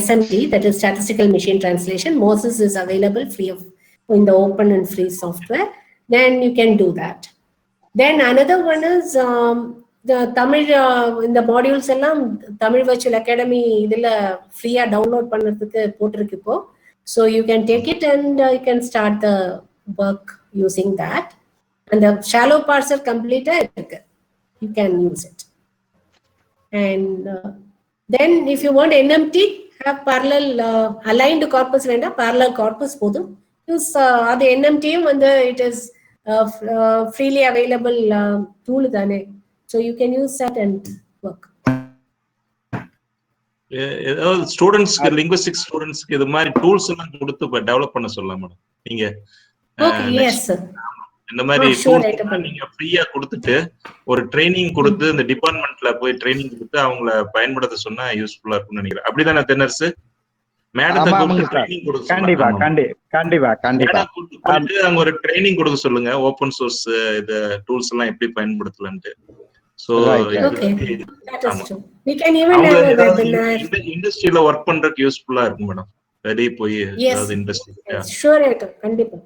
SMT, that is statistical machine translation. Moses is available free of in the open and free software. Then you can do that. Then another one is the Tamil in the modules எல்லாம் Tamil Virtual Academy இதுல ஃப்ரீயா download பண்றதுக்கு போட்டிருக்கு இப்போ. So you can take it and you can start the work using that. And the shallow parser completed, you can use it. And then if you want NMT, have parallel aligned corpus வேண்டா parallel corpus போதும். Use அது NMT and it is freely available tool தானே. So you can use that and work. ஸ்டூடெண்ட்ஸ்க்கு linguistic ஸ்டூடெண்ட்ஸ்க்கு இது மாதிரி tools எல்லாம் கொடுத்து டெவலப் பண்ண சொல்லலாம் மேடம். நீங்க yes sir. இந்த மாதிரி டூல்ஸ் நீங்க ஃப்ரீயா கொடுத்துட்டு ஒரு ட்ரைனிங் கொடுத்து இந்த டிபார்ட்மெண்ட்ல போய் ட்ரைனிங் கொடுத்து அவங்கள பயன்படுத்த சொன்னா யூஸ்ஃபுல்லா இருக்கும்னு நினைக்கிறேன். அப்படிதானே தென்னர்ஸ்? மேடத்தை ட்ரைனிங் கொடுக்க போயிட்டு அங்க ஒரு ட்ரைனிங் கொடுக்க சொல்லுங்க, ஓபன் சோர்ஸ் இந்த டூல்ஸ் எல்லாம் எப்படி பயன்படுத்தலான்ட்டு. So we can even have a webinar. இண்டஸ்ட்ரியில ஒர்க் பண்றதுக்கு யூஸ்ஃபுல்லா இருக்கும் மேடம். வெளிய போய் அதாவது இண்டஸ்ட்ரி. Sure கண்டிப்பா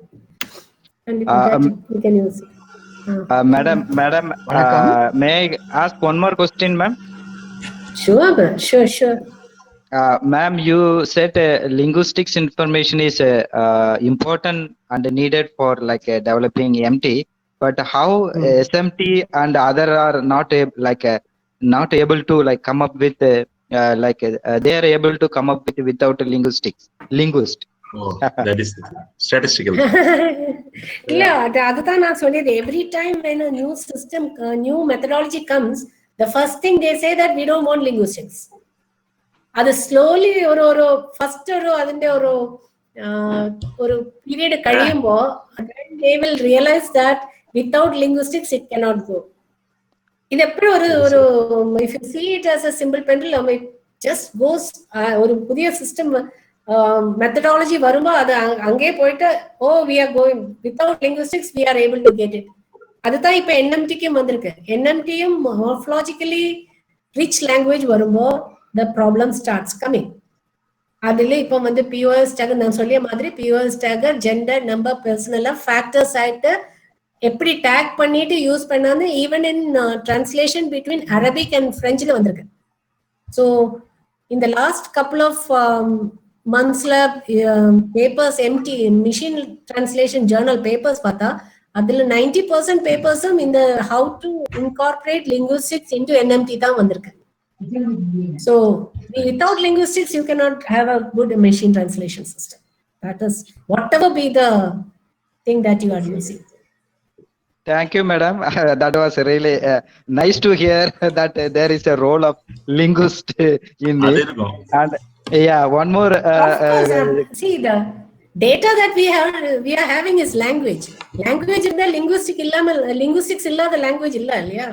we can use it. Madam, may I ask one more question, ma'am? Sure. Ma'am, you said linguistics information is important and needed for like developing MT, but how SMT and other are not able to like come up with they are able to come up with without linguist. Oh, that is statistical. இல்ல அதுதான் நான் சொல்லியது. Every time when a new system, new methodology comes, the first thing they say that we don't want linguistics. அது slowly ஒரு first അതിന്റെ ஒரு period കഴിയുമ്പോ then they will realize that without linguistics it cannot go. இது எப்படி ஒரு if you see it as a simple pendulum, it just goes ஒரு புதிய system methodology வரும்போ அது அங்கே போயிட்டு we are going without linguistics we are able to get it. அதுதான் இப்ப NMT-க்கும் வந்திருக்கு. NMT-யும் morphologically rich language வரும்போ the problem starts coming. அதுல இப்ப வந்து POS tag நான் சொல்லிய மாதிரி POS tag gender number personal factors ஆயிட்டு எப்படி tag பண்ணிட்டு யூஸ் பண்ணாது even in translation between Arabic and Frenchல வந்திருக்கு. So in the last couple of months papers MT machine translation journal papers பார்த்தா அதுல 90% papers in the how to incorporate linguistics into NMT தான் வந்திருக்கு. So without linguistics you cannot have a good machine translation system. That is whatever be the thing that you are using. Thank you, madam. That was really nice to hear that there is a role of linguist in அது it. இருக்கும். And yeah, one more. Of course, see the data that we are having is language. Language is the linguistics illa the language illa, yeah.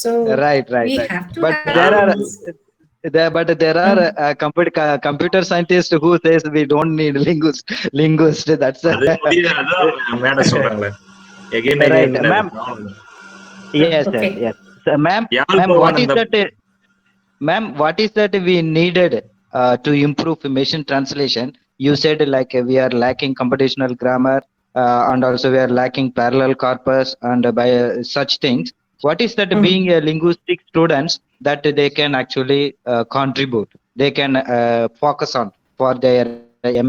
So Right. we have to But have there are computer scientists who says we don't need linguist. That's அது முடியாது. அதான் madam சொல்றாங்களே. Again, Right, again, ma'am. Yes, Okay. yes. So, ma'am, what is Yazhpanam that? Ma'am, what is that we needed to improve machine translation? You said like we are lacking computational grammar, and also we are lacking parallel corpus and by such things. What is that being a linguistic students that they can actually contribute? They can focus on for their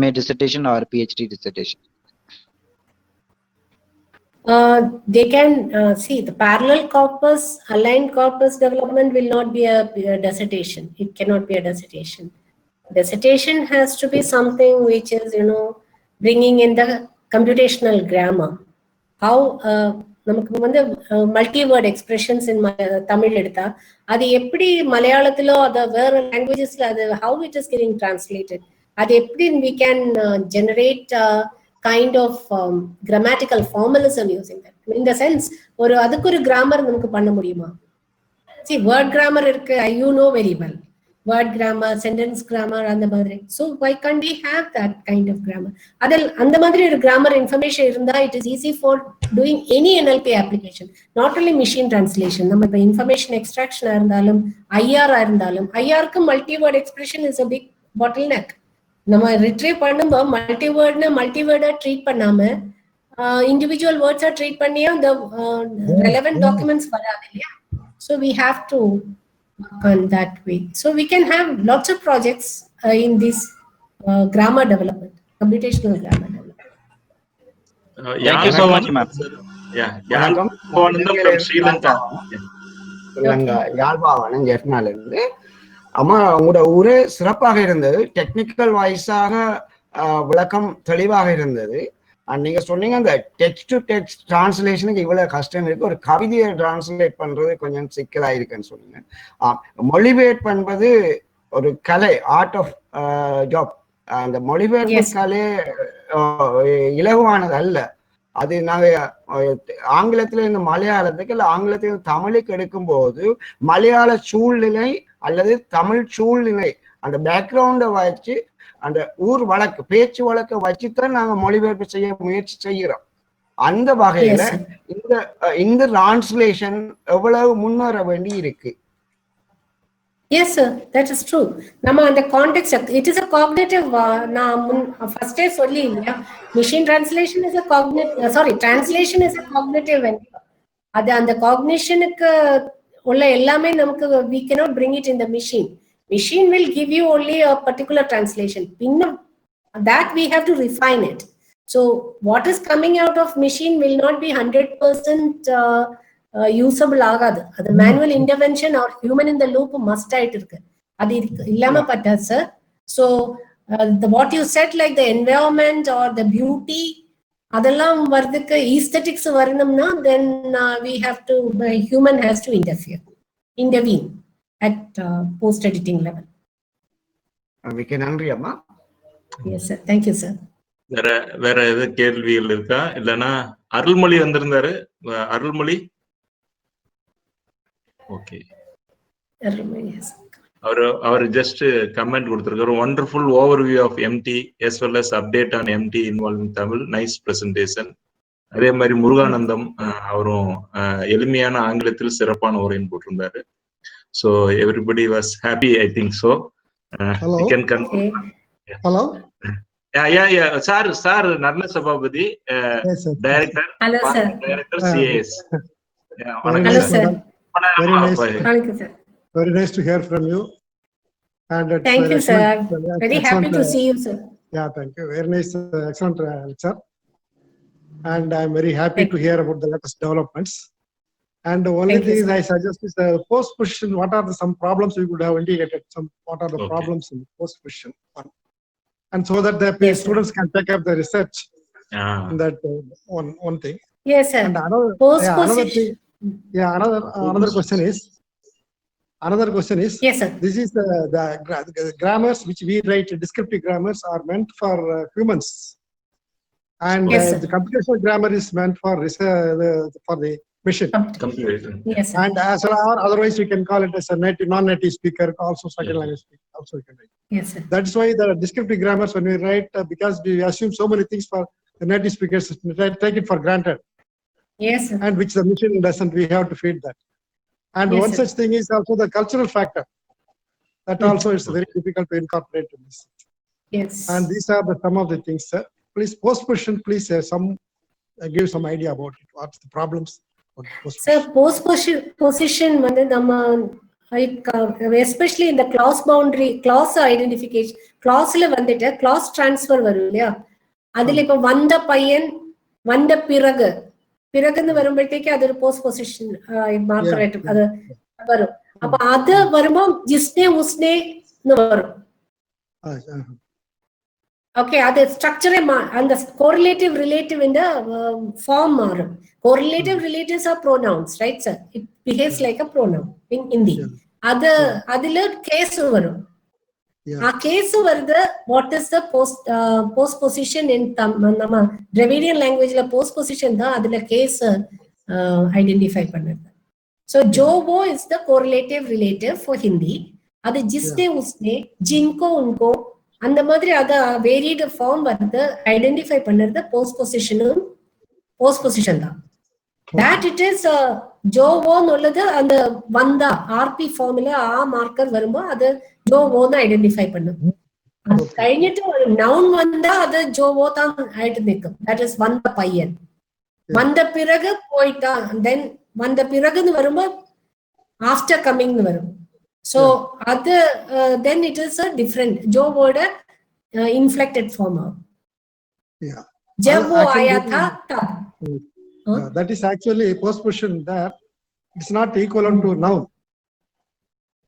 MA dissertation or PhD dissertation. They can see the parallel corpus, aligned corpus development will not be a dissertation. It cannot be a dissertation. Dissertation has to be something which is, bringing in the computational grammar. How நமக்கு வந்து multi word expressions இன் தமிழ் எடுத்தா அது எப்படி மலையாளத்திலோ அதை வேற லாங்குவேஜஸ்ல அது how it is getting translated, அது எப்படி we can generate kind of grammatical formalism using that. In the sense, அதுக்கு ஒரு grammar நமக்கு பண்ண முடியுமா? See, word grammar இருக்கு, you know very well. Word grammar, sentence grammar, அந்த மாதிரி. So why can't we have that kind of grammar? அந்த மாதிரி ஒரு grammar information இருந்தா it is easy for doing any NLP application. Not only machine translation. நம்ம இப்ப information extraction இருந்தாலும் IR இருந்தாலும் IRக்கு multi-word expression is a big bottleneck. நம்ம ரிட்ரீவ் பண்ணும்போது மல்டிவேர்டா ட்ரீட் பண்ணாம இண்டிவிஜுவல் வேர்ட்ஸா ட்ரீட் பண்ணியா அந்த ரெலவென்ட் டாக்குமெண்ட்ஸ் வராது இல்லையா? So we have to work on that way. So we can have lots of projects in this grammar development, computational grammar development. Thank you so much, ma'am. Yazhpanam from Sri Lanka. Yazhpanam ஜெர்மனில இருந்து. அம்மா, உங்களோட ஊரே சிறப்பாக இருந்தது. டெக்னிக்கல் வைஸாக விளக்கம் தெளிவாக இருந்தது. நீங்க சொன்னீங்க அந்த டெக்ஸ்ட் டு டெக்ஸ்ட் டிரான்ஸ்லேஷனுக்கு இவ்வளவு கஷ்டம் இருக்கு, ஒரு கவிதையை டிரான்ஸ்லேட் பண்றது கொஞ்சம் சிக்கலா இருக்குன்னு சொன்னீங்க. மொழிபெயர்ப்பு பண்றது ஒரு கலை, ஆர்ட் ஆஃப் ஜாப். அந்த மொழிபெயர்ப்பு கலை இலகுவானது அல்ல. அது நாங்க ஆங்கிலத்துல இருந்து மலையாளத்துக்கு இல்ல ஆங்கிலத்துல தமிழுக்கு எடுக்கும் போது மலையாள சூழ்நிலை அல்லது தமிழ் சூழ்நிலை அந்த பேக்ரவுண்டை வச்சு அந்த ஊர் வழக்கு பேச்சு வழக்கை வச்சுதான் நாங்க மொழிபெயர்ப்பு செய்ய முயற்சி செய்கிறோம். அந்த வகையில இந்த டிரான்ஸ்லேஷன் எவ்வளவு முன்னேற வேண்டி இருக்கு? Yes, sir, that is true. நம்ம அந்த context, it is a cognitive, நான் ஃபர்ஸ்டே சொல்லி இல்லையா, machine translation is a cognitive, translation is a cognitive endeavor. அது அந்த காக்னிஷனுக்கு உள்ள எல்லாமே நமக்கு we cannot bring it in the machine. Machine will give you only a particular translation. Pinna that we have to refine it. So what is coming out of machine will not be 100% usable ஆகாது. அது manual intervention or human in the loop must ஆயிட்டு இருக்கு. அது இல்லாம பட்டாது sir. So what you said like the environment or the beauty அதெல்லாம் வரதுக்கு aesthetics வரணும்னா then we have to, human has to intervene at post editing level. மிக்க நன்றி அம்மா. Yes sir, thank you sir. வேற எது கேள்விகள் இருக்கா? இல்லனா அருள்மொழி வந்திருந்தாரு. Arulmozhi, okay, Yes. அவர் ஜஸ்ட் கமெண்ட் கொடுத்திருக்காரு. Wonderful overview of MT as well as update on MT involved in Tamil, nice presentation. அதே மாதிரி முருகானந்தம் அவரும் எளிமையான ஆங்கிலத்தில் சிறப்பான உரைன்னு போட்டிருந்தாரு. So everybody was happy, I think so. Hello. You can confirm. Hello. Yeah. Sir, Narna Sabapathy, Yes, sir. Director. Hello sir. Director CAS. Yeah, Hello sir. Very nice. Thank you sir. Very nice to hear from you. And Thank you sir. Very happy excellent, to see you sir. Yeah, thank you. Very nice, excellent lecture. And I'm very happy to hear about the latest developments. And the only thing I suggest is the post position. What are some problems we could have indicated? What are the problems in the post position one? And so that the students can take up the research Ah. That one thing. Yes, sir. And another Postposition. thing, another question is, Yes, sir. this is the grammars which we write, descriptive grammars are meant for humans, and Yes, sir. the computational grammar is meant for for the machine. Computer. Yes, sir. And as well, or otherwise we can call it as a non-native speaker, also second Yeah. language speaker, also we can write. Yes, sir. That's why the descriptive grammars, when we write, because we assume so many things for the native speakers, take it for granted, Yes, sir. and which the machine doesn't. We have to feed that. And Yes, one sir. such thing is also the cultural factor. That also is very difficult to incorporate in this. Yes. And these are some of the things, sir. Please, postposition, please give some idea about it. What's the problems? Sir, postposition வந்து நம்ம especially இந்த class boundary class identification கிளாஸ்ல வந்துட்டு class transfer வரும் இல்லையா, அதுல இப்ப வந்த பையன் வந்த பிறகுன்னு வரும்போழത്തേக்கு அது ஒரு போஸ்ட் பொசிஷன் மார்க்கர் அது வரும். அப்ப அது வரும்போது ஜிஸ்னே உஸ்னேன்னு வரும். ஓகே, அது ஸ்ட்ரக்சரே அந்த கோரிலேட்டிவ் ரிலேட்டிவ் இந்த ஃபார்ம் மாறும். Correlative relatives are pronouns, right sir? It behaves like a pronoun in Hindi. அதுல கேஸ் வரும். ஆ கேஸ் வருது. What is the post position in நம்ம டிராவிடியன் லாங்குவேஜ்ல போஸ்ட் பொசிஷன் தான் அதுல கேஸ் ஐடென்டிஃபை பண்ணுது. ஸோ ஜோவோ is the correlative relative for Hindi. அது ஜிஸ்னே உஸ்னே ஜின்கோ உன்கோ அந்த மாதிரி அத வேரியட் ஃபார்ம் வந்து ஐடென்டிஃபை பண்ணுறது போஸ்ட் பொசிஷன் தான். that it is ஜோவோன்னு உள்ளது அந்த வந்தா ஆர்பி ஃபார்ம்ல ஆ மார்க்கர் வரும்போது அது ஜோவோன்னு ஐடென்டிஃபை பண்ணும். அது കഴിഞ്ഞിട്ട് ஒரு நவுன் வந்தா அது ஜோவோ தான் ஆயிட்டு நிற்கும். தட் இஸ் வந்த பையன். வந்த பிறகு போயிட்டான், தென் வந்த பிறகுன்னு வரும்போது ஆஃப்டர் கம்மிங்னு வரும். So அது then it is a different ஜோவோட inflected form. Yeah. जब वो आया था तब. That is actually postposition there. It's not equivalent to noun.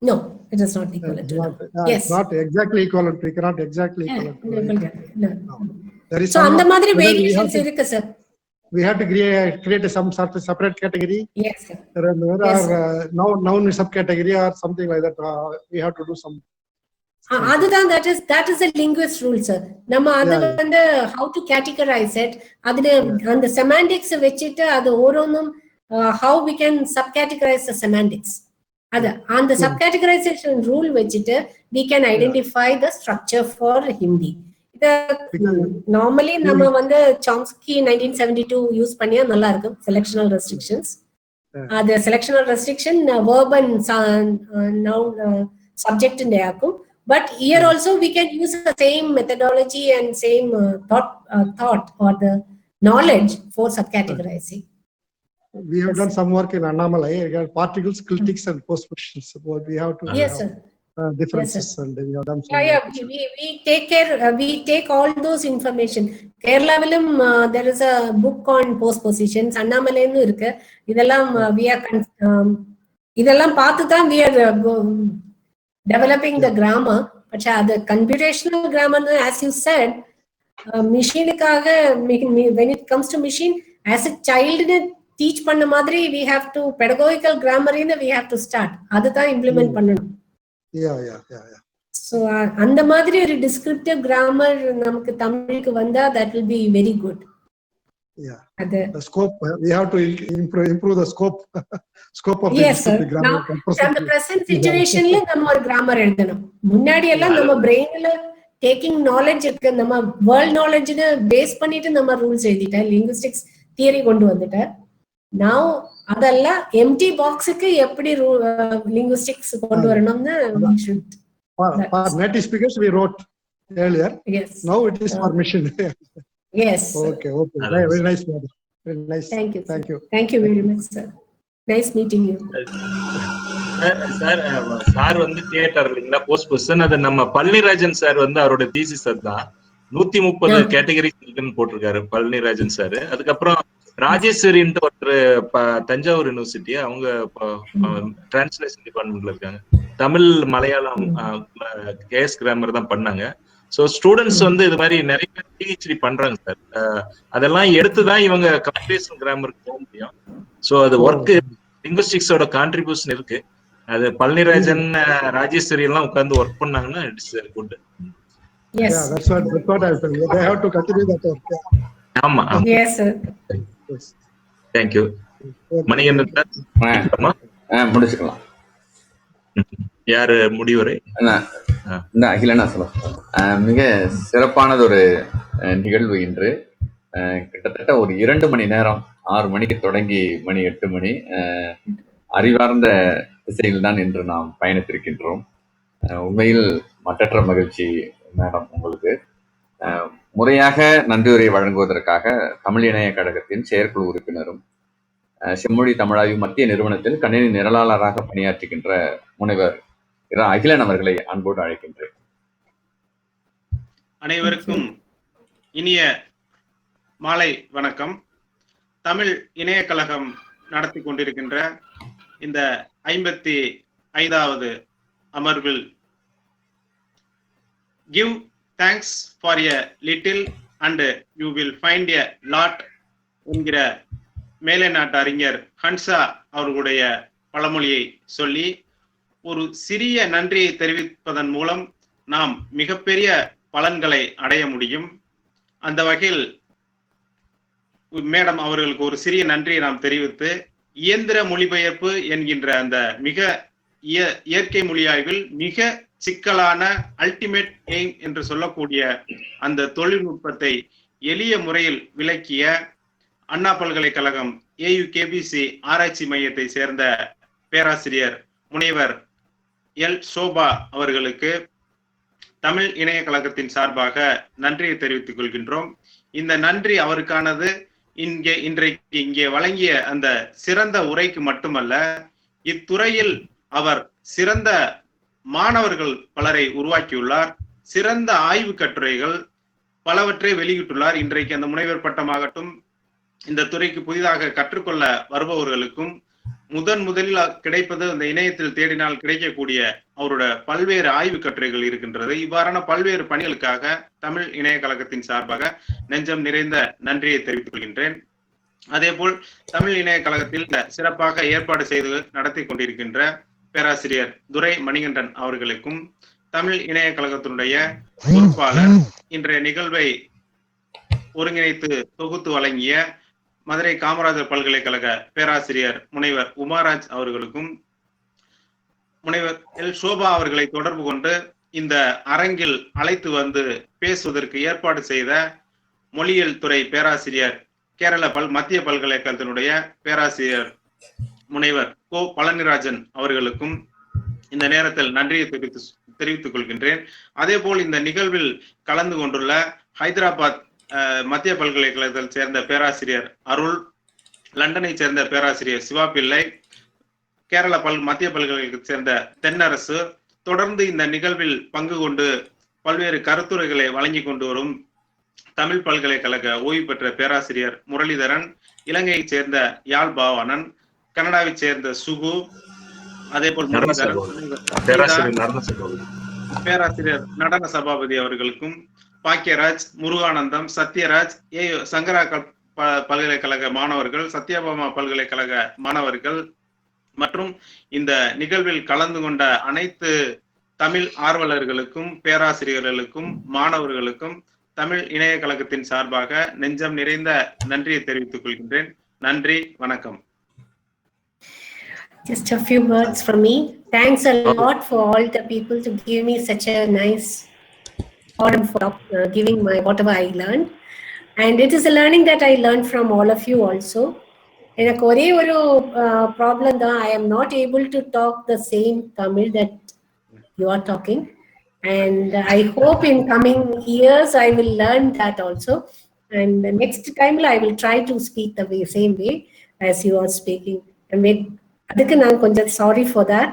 No, it is not equivalent to noun. Yes. It's not exactly equivalent. We cannot exactly equivalent to it. No. There is So some, அந்த மாதிரி whether variations இருக்கு sir. we have to create some sort of separate category. Yes sir. There are noun subcategory or something like that. We have to do some. அதுதான் that is a linguist rule sir. நம்ம அது வந்து how to categorize it, அதுல அந்த semantics வெச்சிட்டு அது ஓரோனும் how we can subcategorize the semantics. அது அந்த subcategorization rule வெச்சிட்டு we can identify the structure for Hindi. Normally நம்ம வந்து சாம்ஸ்கி 1972 யூஸ் பண்ணியா நல்லா இருக்கும். செலக்ஷனல் ரெஸ்ட்ரிக்ஷன்ஸ், அது செலக்ஷனல் restriction verb and noun subject inde ஆக்கும். But here also we can use the same methodology and same thought or the knowledge for subcategorizing. We have done some work in Annamalai, particles, clitics and postpositions. We have to Yes sir. Differences. Yes, and we have done some we take care, we take all those information. Kerala vilum there is a book on postpositions. Annamalai nu irukku. Idellam we are idellam paathu dhaan we are developing the grammar. But the computational grammar, as you said, machine kaga when it comes to machine, as a child teach panna madri we have to pedagogical grammar we have to start. Adu dhaan implement பண்ணனும். Yeah. So அந்த மாதிரி ஒரு descriptive grammar நமக்கு தமிழுக்கு வந்தா that will be very good. Yeah. The scope, we have to improve the scope of the yes sir. grammar. Now the present situation la நம்ம ஒரு grammar எழுதணும். முன்னாடி எல்லாம் நம்ம brainல taking knowledge இருக்கு, நம்ம world knowledge ன பேஸ் பண்ணிட்டு நம்ம ரூல்ஸ் எழுதிட்டா linguistics தியரி கொண்டு வந்துட்டா. Now அதெல்லாம் empty boxக்கு எப்படி linguistics கொண்டு வரணும்னு we should. For native speakers we wrote earlier. Yes. Now it is for machine. Yes. Okay. Very nice, brother. Very nice. Thank you. Thank you. Thank you very much, sir. Nice meeting you. Sir வந்து theatre இல்லைங்களா post position, அது நம்ம Palanirajan sir வந்து அவரோட thesis தான் 130 category இருக்குன்னு போட்டிருக்காரு Palanirajan sir. அதுக்கப்புறம் ராஜேஸ்வரின்ட்டு ஒருத்தர் தஞ்சாவூர் யூனிவர்சிட்டி, அவங்க டிரான்ஸ்லேஷன் டிபார்ட்மெண்ட்ல இருக்காங்க. தமிழ் மலையாளம் கேஸ் கிராமர் தான் பண்ணாங்க. ஸோ ஸ்டூடெண்ட்ஸ் வந்து இது மாதிரி நிறைய பேர் பிஹெச்டி பண்றாங்க சார். அதெல்லாம் எடுத்துதான் இவங்க கம்யூனிகேஷன் கிராமருக்கு போக முடியும். ஸோ அது ஒர்க் லிங்குவிஸ்டிக்ஸோட கான்ட்ரிபியூஷன் இருக்கு. அது பழனிராஜன், ராஜேஸ்வரி எல்லாம் உட்கார்ந்து ஒர்க் பண்ணாங்கன்னா it's good. Yes. Yeah, that's what I feel. They have to continue that work. ஆமா. Yes, sir. Thank you. Manikandan sir முடிச்சுக்கலாம். யாரு முடிவுரை? இந்த அகிலனா சொல்ல மிக சிறப்பானது ஒரு நிகழ்வு இன்று. கிட்டத்தட்ட ஒரு 2 மணி நேரம், 6 மணிக்கு தொடங்கி மணி 8 மணி அறிவார்ந்த திசையில் தான் இன்று நாம் பயணித்திருக்கின்றோம். உண்மையில் மற்றற்ற மகிழ்ச்சி மேடம். உங்களுக்கு முறையாக நன்றியுரை வழங்குவதற்காக தமிழ் இணைய கழகத்தின் செயற்குழு உறுப்பினரும் செம்மொழி தமிழாய்வு மத்திய நிறுவனத்தில் கணினி நிரலாளராக பணியாற்றுகின்ற முனைவர் அகிலன் அவர்களை அன்போடு அழைக்கின்றேன். அனைவருக்கும் இனிய மாலை வணக்கம். தமிழ் இணைய கழகம் நடத்தி கொண்டிருக்கின்ற இந்த 55வது அமர்வில் give thanks for a little and you will find a lot என்கிற மேலை நாட்டு அறிஞர் ஹன்சா அவர்களுடைய பழமொழியை சொல்லி ஒரு சிறிய நன்றியை தெரிவிப்பதன் மூலம் நாம் மிகப்பெரிய பலன்களை அடைய முடியும். அந்த வகையில் மேடம் அவர்களுக்கு ஒரு சிறிய நன்றியை நாம் தெரிவித்து, இயந்திர மொழிபெயர்ப்பு என்கின்ற அந்த மிக இயற்கை மொழியாய்வில் மிக சிக்கலான அல்டிமேட் எய்ம் என்று சொல்லக்கூடிய அந்த தொழில்நுட்பத்தை எளிய முறையில் விளக்கிய அண்ணா பல்கலைக்கழகம் AUKBC ஆராய்ச்சி மையத்தை சேர்ந்த பேராசிரியர் முனைவர் எல் சோபா அவர்களுக்கு தமிழ் இணைய கழகத்தின் சார்பாக நன்றியை தெரிவித்துக் கொள்கின்றோம். இந்த நன்றி அவருக்கானது. இன்றைக்கு இங்கே வழங்கிய அந்த சிறந்த உரைக்கு மட்டுமல்ல, இத்துறையில் அவர் சிறந்த மாணவர்கள் பலரை உருவாக்கியுள்ளார். சிறந்த ஆய்வு கட்டுரைகள் பலவற்றை வெளியிட்டுள்ளார். இன்றைக்கு அந்த முனைவர் பட்டமாகட்டும், இந்த துறைக்கு புதிதாக கற்றுக்கொள்ள வருபவர்களுக்கும் முதலில் கிடைப்பது அந்த இணையத்தில் தேடினால் கிடைக்கக்கூடிய அவரோட பல்வேறு ஆய்வு கட்டுரைகள் இருக்கின்றது. இவ்வாறான பல்வேறு பணிகளுக்காக தமிழ் இணைய கழகத்தின் சார்பாக நெஞ்சம் நிறைந்த நன்றியை தெரிவித்துக் கொள்கின்றேன். அதே போல் தமிழ் இணைய கழகத்தில் சிறப்பாக ஏற்பாடு செய்து நடத்தி கொண்டிருக்கின்ற பேராசிரியர் துரை மணிகண்டன் அவர்களுக்கும், தமிழ் இணைய கழகத்தினுடைய பொறுப்பாளர், இன்றைய நிகழ்வை ஒருங்கிணைத்து தொகுத்து வழங்கிய மதுரை காமராஜர் பல்கலைக்கழக பேராசிரியர் முனைவர் உமாராஜ் அவர்களுக்கும், முனைவர் எல் சோபா அவர்களை தொடர்பு கொண்டு இந்த அரங்கில் அழைத்து வந்து பேசுவதற்கு ஏற்பாடு செய்த மொழியியல் துறை பேராசிரியர் கேரள மத்திய பல்கலைக்கழகத்தினுடைய பேராசிரியர் முனைவர் கோ பழனிராஜன் அவர்களுக்கும் இந்த நேரத்தில் நன்றியை தெரிவித்துக் கொள்கின்றேன். அதே போல் இந்த நிகழ்வில் கலந்து கொண்டுள்ள ஹைதராபாத் மத்திய பல்கலைக்கழகத்தில் சேர்ந்த பேராசிரியர் அருள், லண்டனை சேர்ந்த பேராசிரியர் சிவா பிள்ளை, கேரள மத்திய பல்கலைக்கழகத்தை சேர்ந்த தென்னரசு, தொடர்ந்து இந்த நிகழ்வில் பங்கு கொண்டு பல்வேறு கருத்துரைகளை வழங்கி கொண்டு வரும் தமிழ் பல்கலைக்கழக ஓய்வு பெற்ற பேராசிரியர் முரளிதரன், இலங்கையைச் சேர்ந்த யாழ் பாவானன், கனடாவை சேர்ந்த சுகு, அதே போல் பேராசிரியர் நடன சபாபதி அவர்களுக்கும், பாக்கியராஜ், முருகானந்தம், சத்யராஜ், சங்கரா பல்கலைக்கழக மாணவர்கள், சத்யபாமா பல்கலைக்கழக மாணவர்கள் மற்றும் இந்த நிகழ்வில் கலந்து கொண்ட அனைத்து தமிழ் ஆர்வலர்களுக்கும், பேராசிரியர்களுக்கும், மாணவர்களுக்கும் தமிழ் இணைய கழகத்தின் சார்பாக நெஞ்சம் நிறைந்த நன்றியை தெரிவித்துக் கொள்கின்றேன். நன்றி, வணக்கம். Just a few words from me. Thanks a lot for all the people to give me such a nice forum for giving my whatever I learned. And it is a learning that I learned from all of you also. எனக்கு ஒரே ஒரு problem தான். I am not able to talk the same Tamil that you are talking. And I hope in coming years I will learn that also. And the next time I will try to speak the same way as you are speaking. அதுக்கு நான் கொஞ்சம் sorry for that.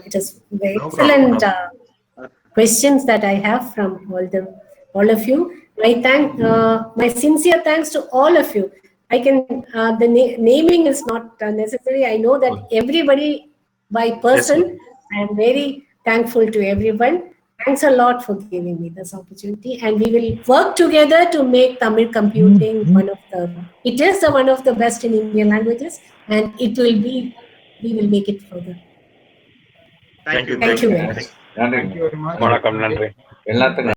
It is very excellent questions that I have from all of you. My sincere thanks to all of you. I can the naming is not necessary. I know that everybody by person. I am very thankful to everyone. Thanks a lot for giving me this opportunity, and we will work together to make Tamil computing one of the best in Indian languages, and we will make it further. Thank you. Thank you very much. நன்றி. Thank you very much. வணக்கம், நன்றி. எல்லாத்துக்கும்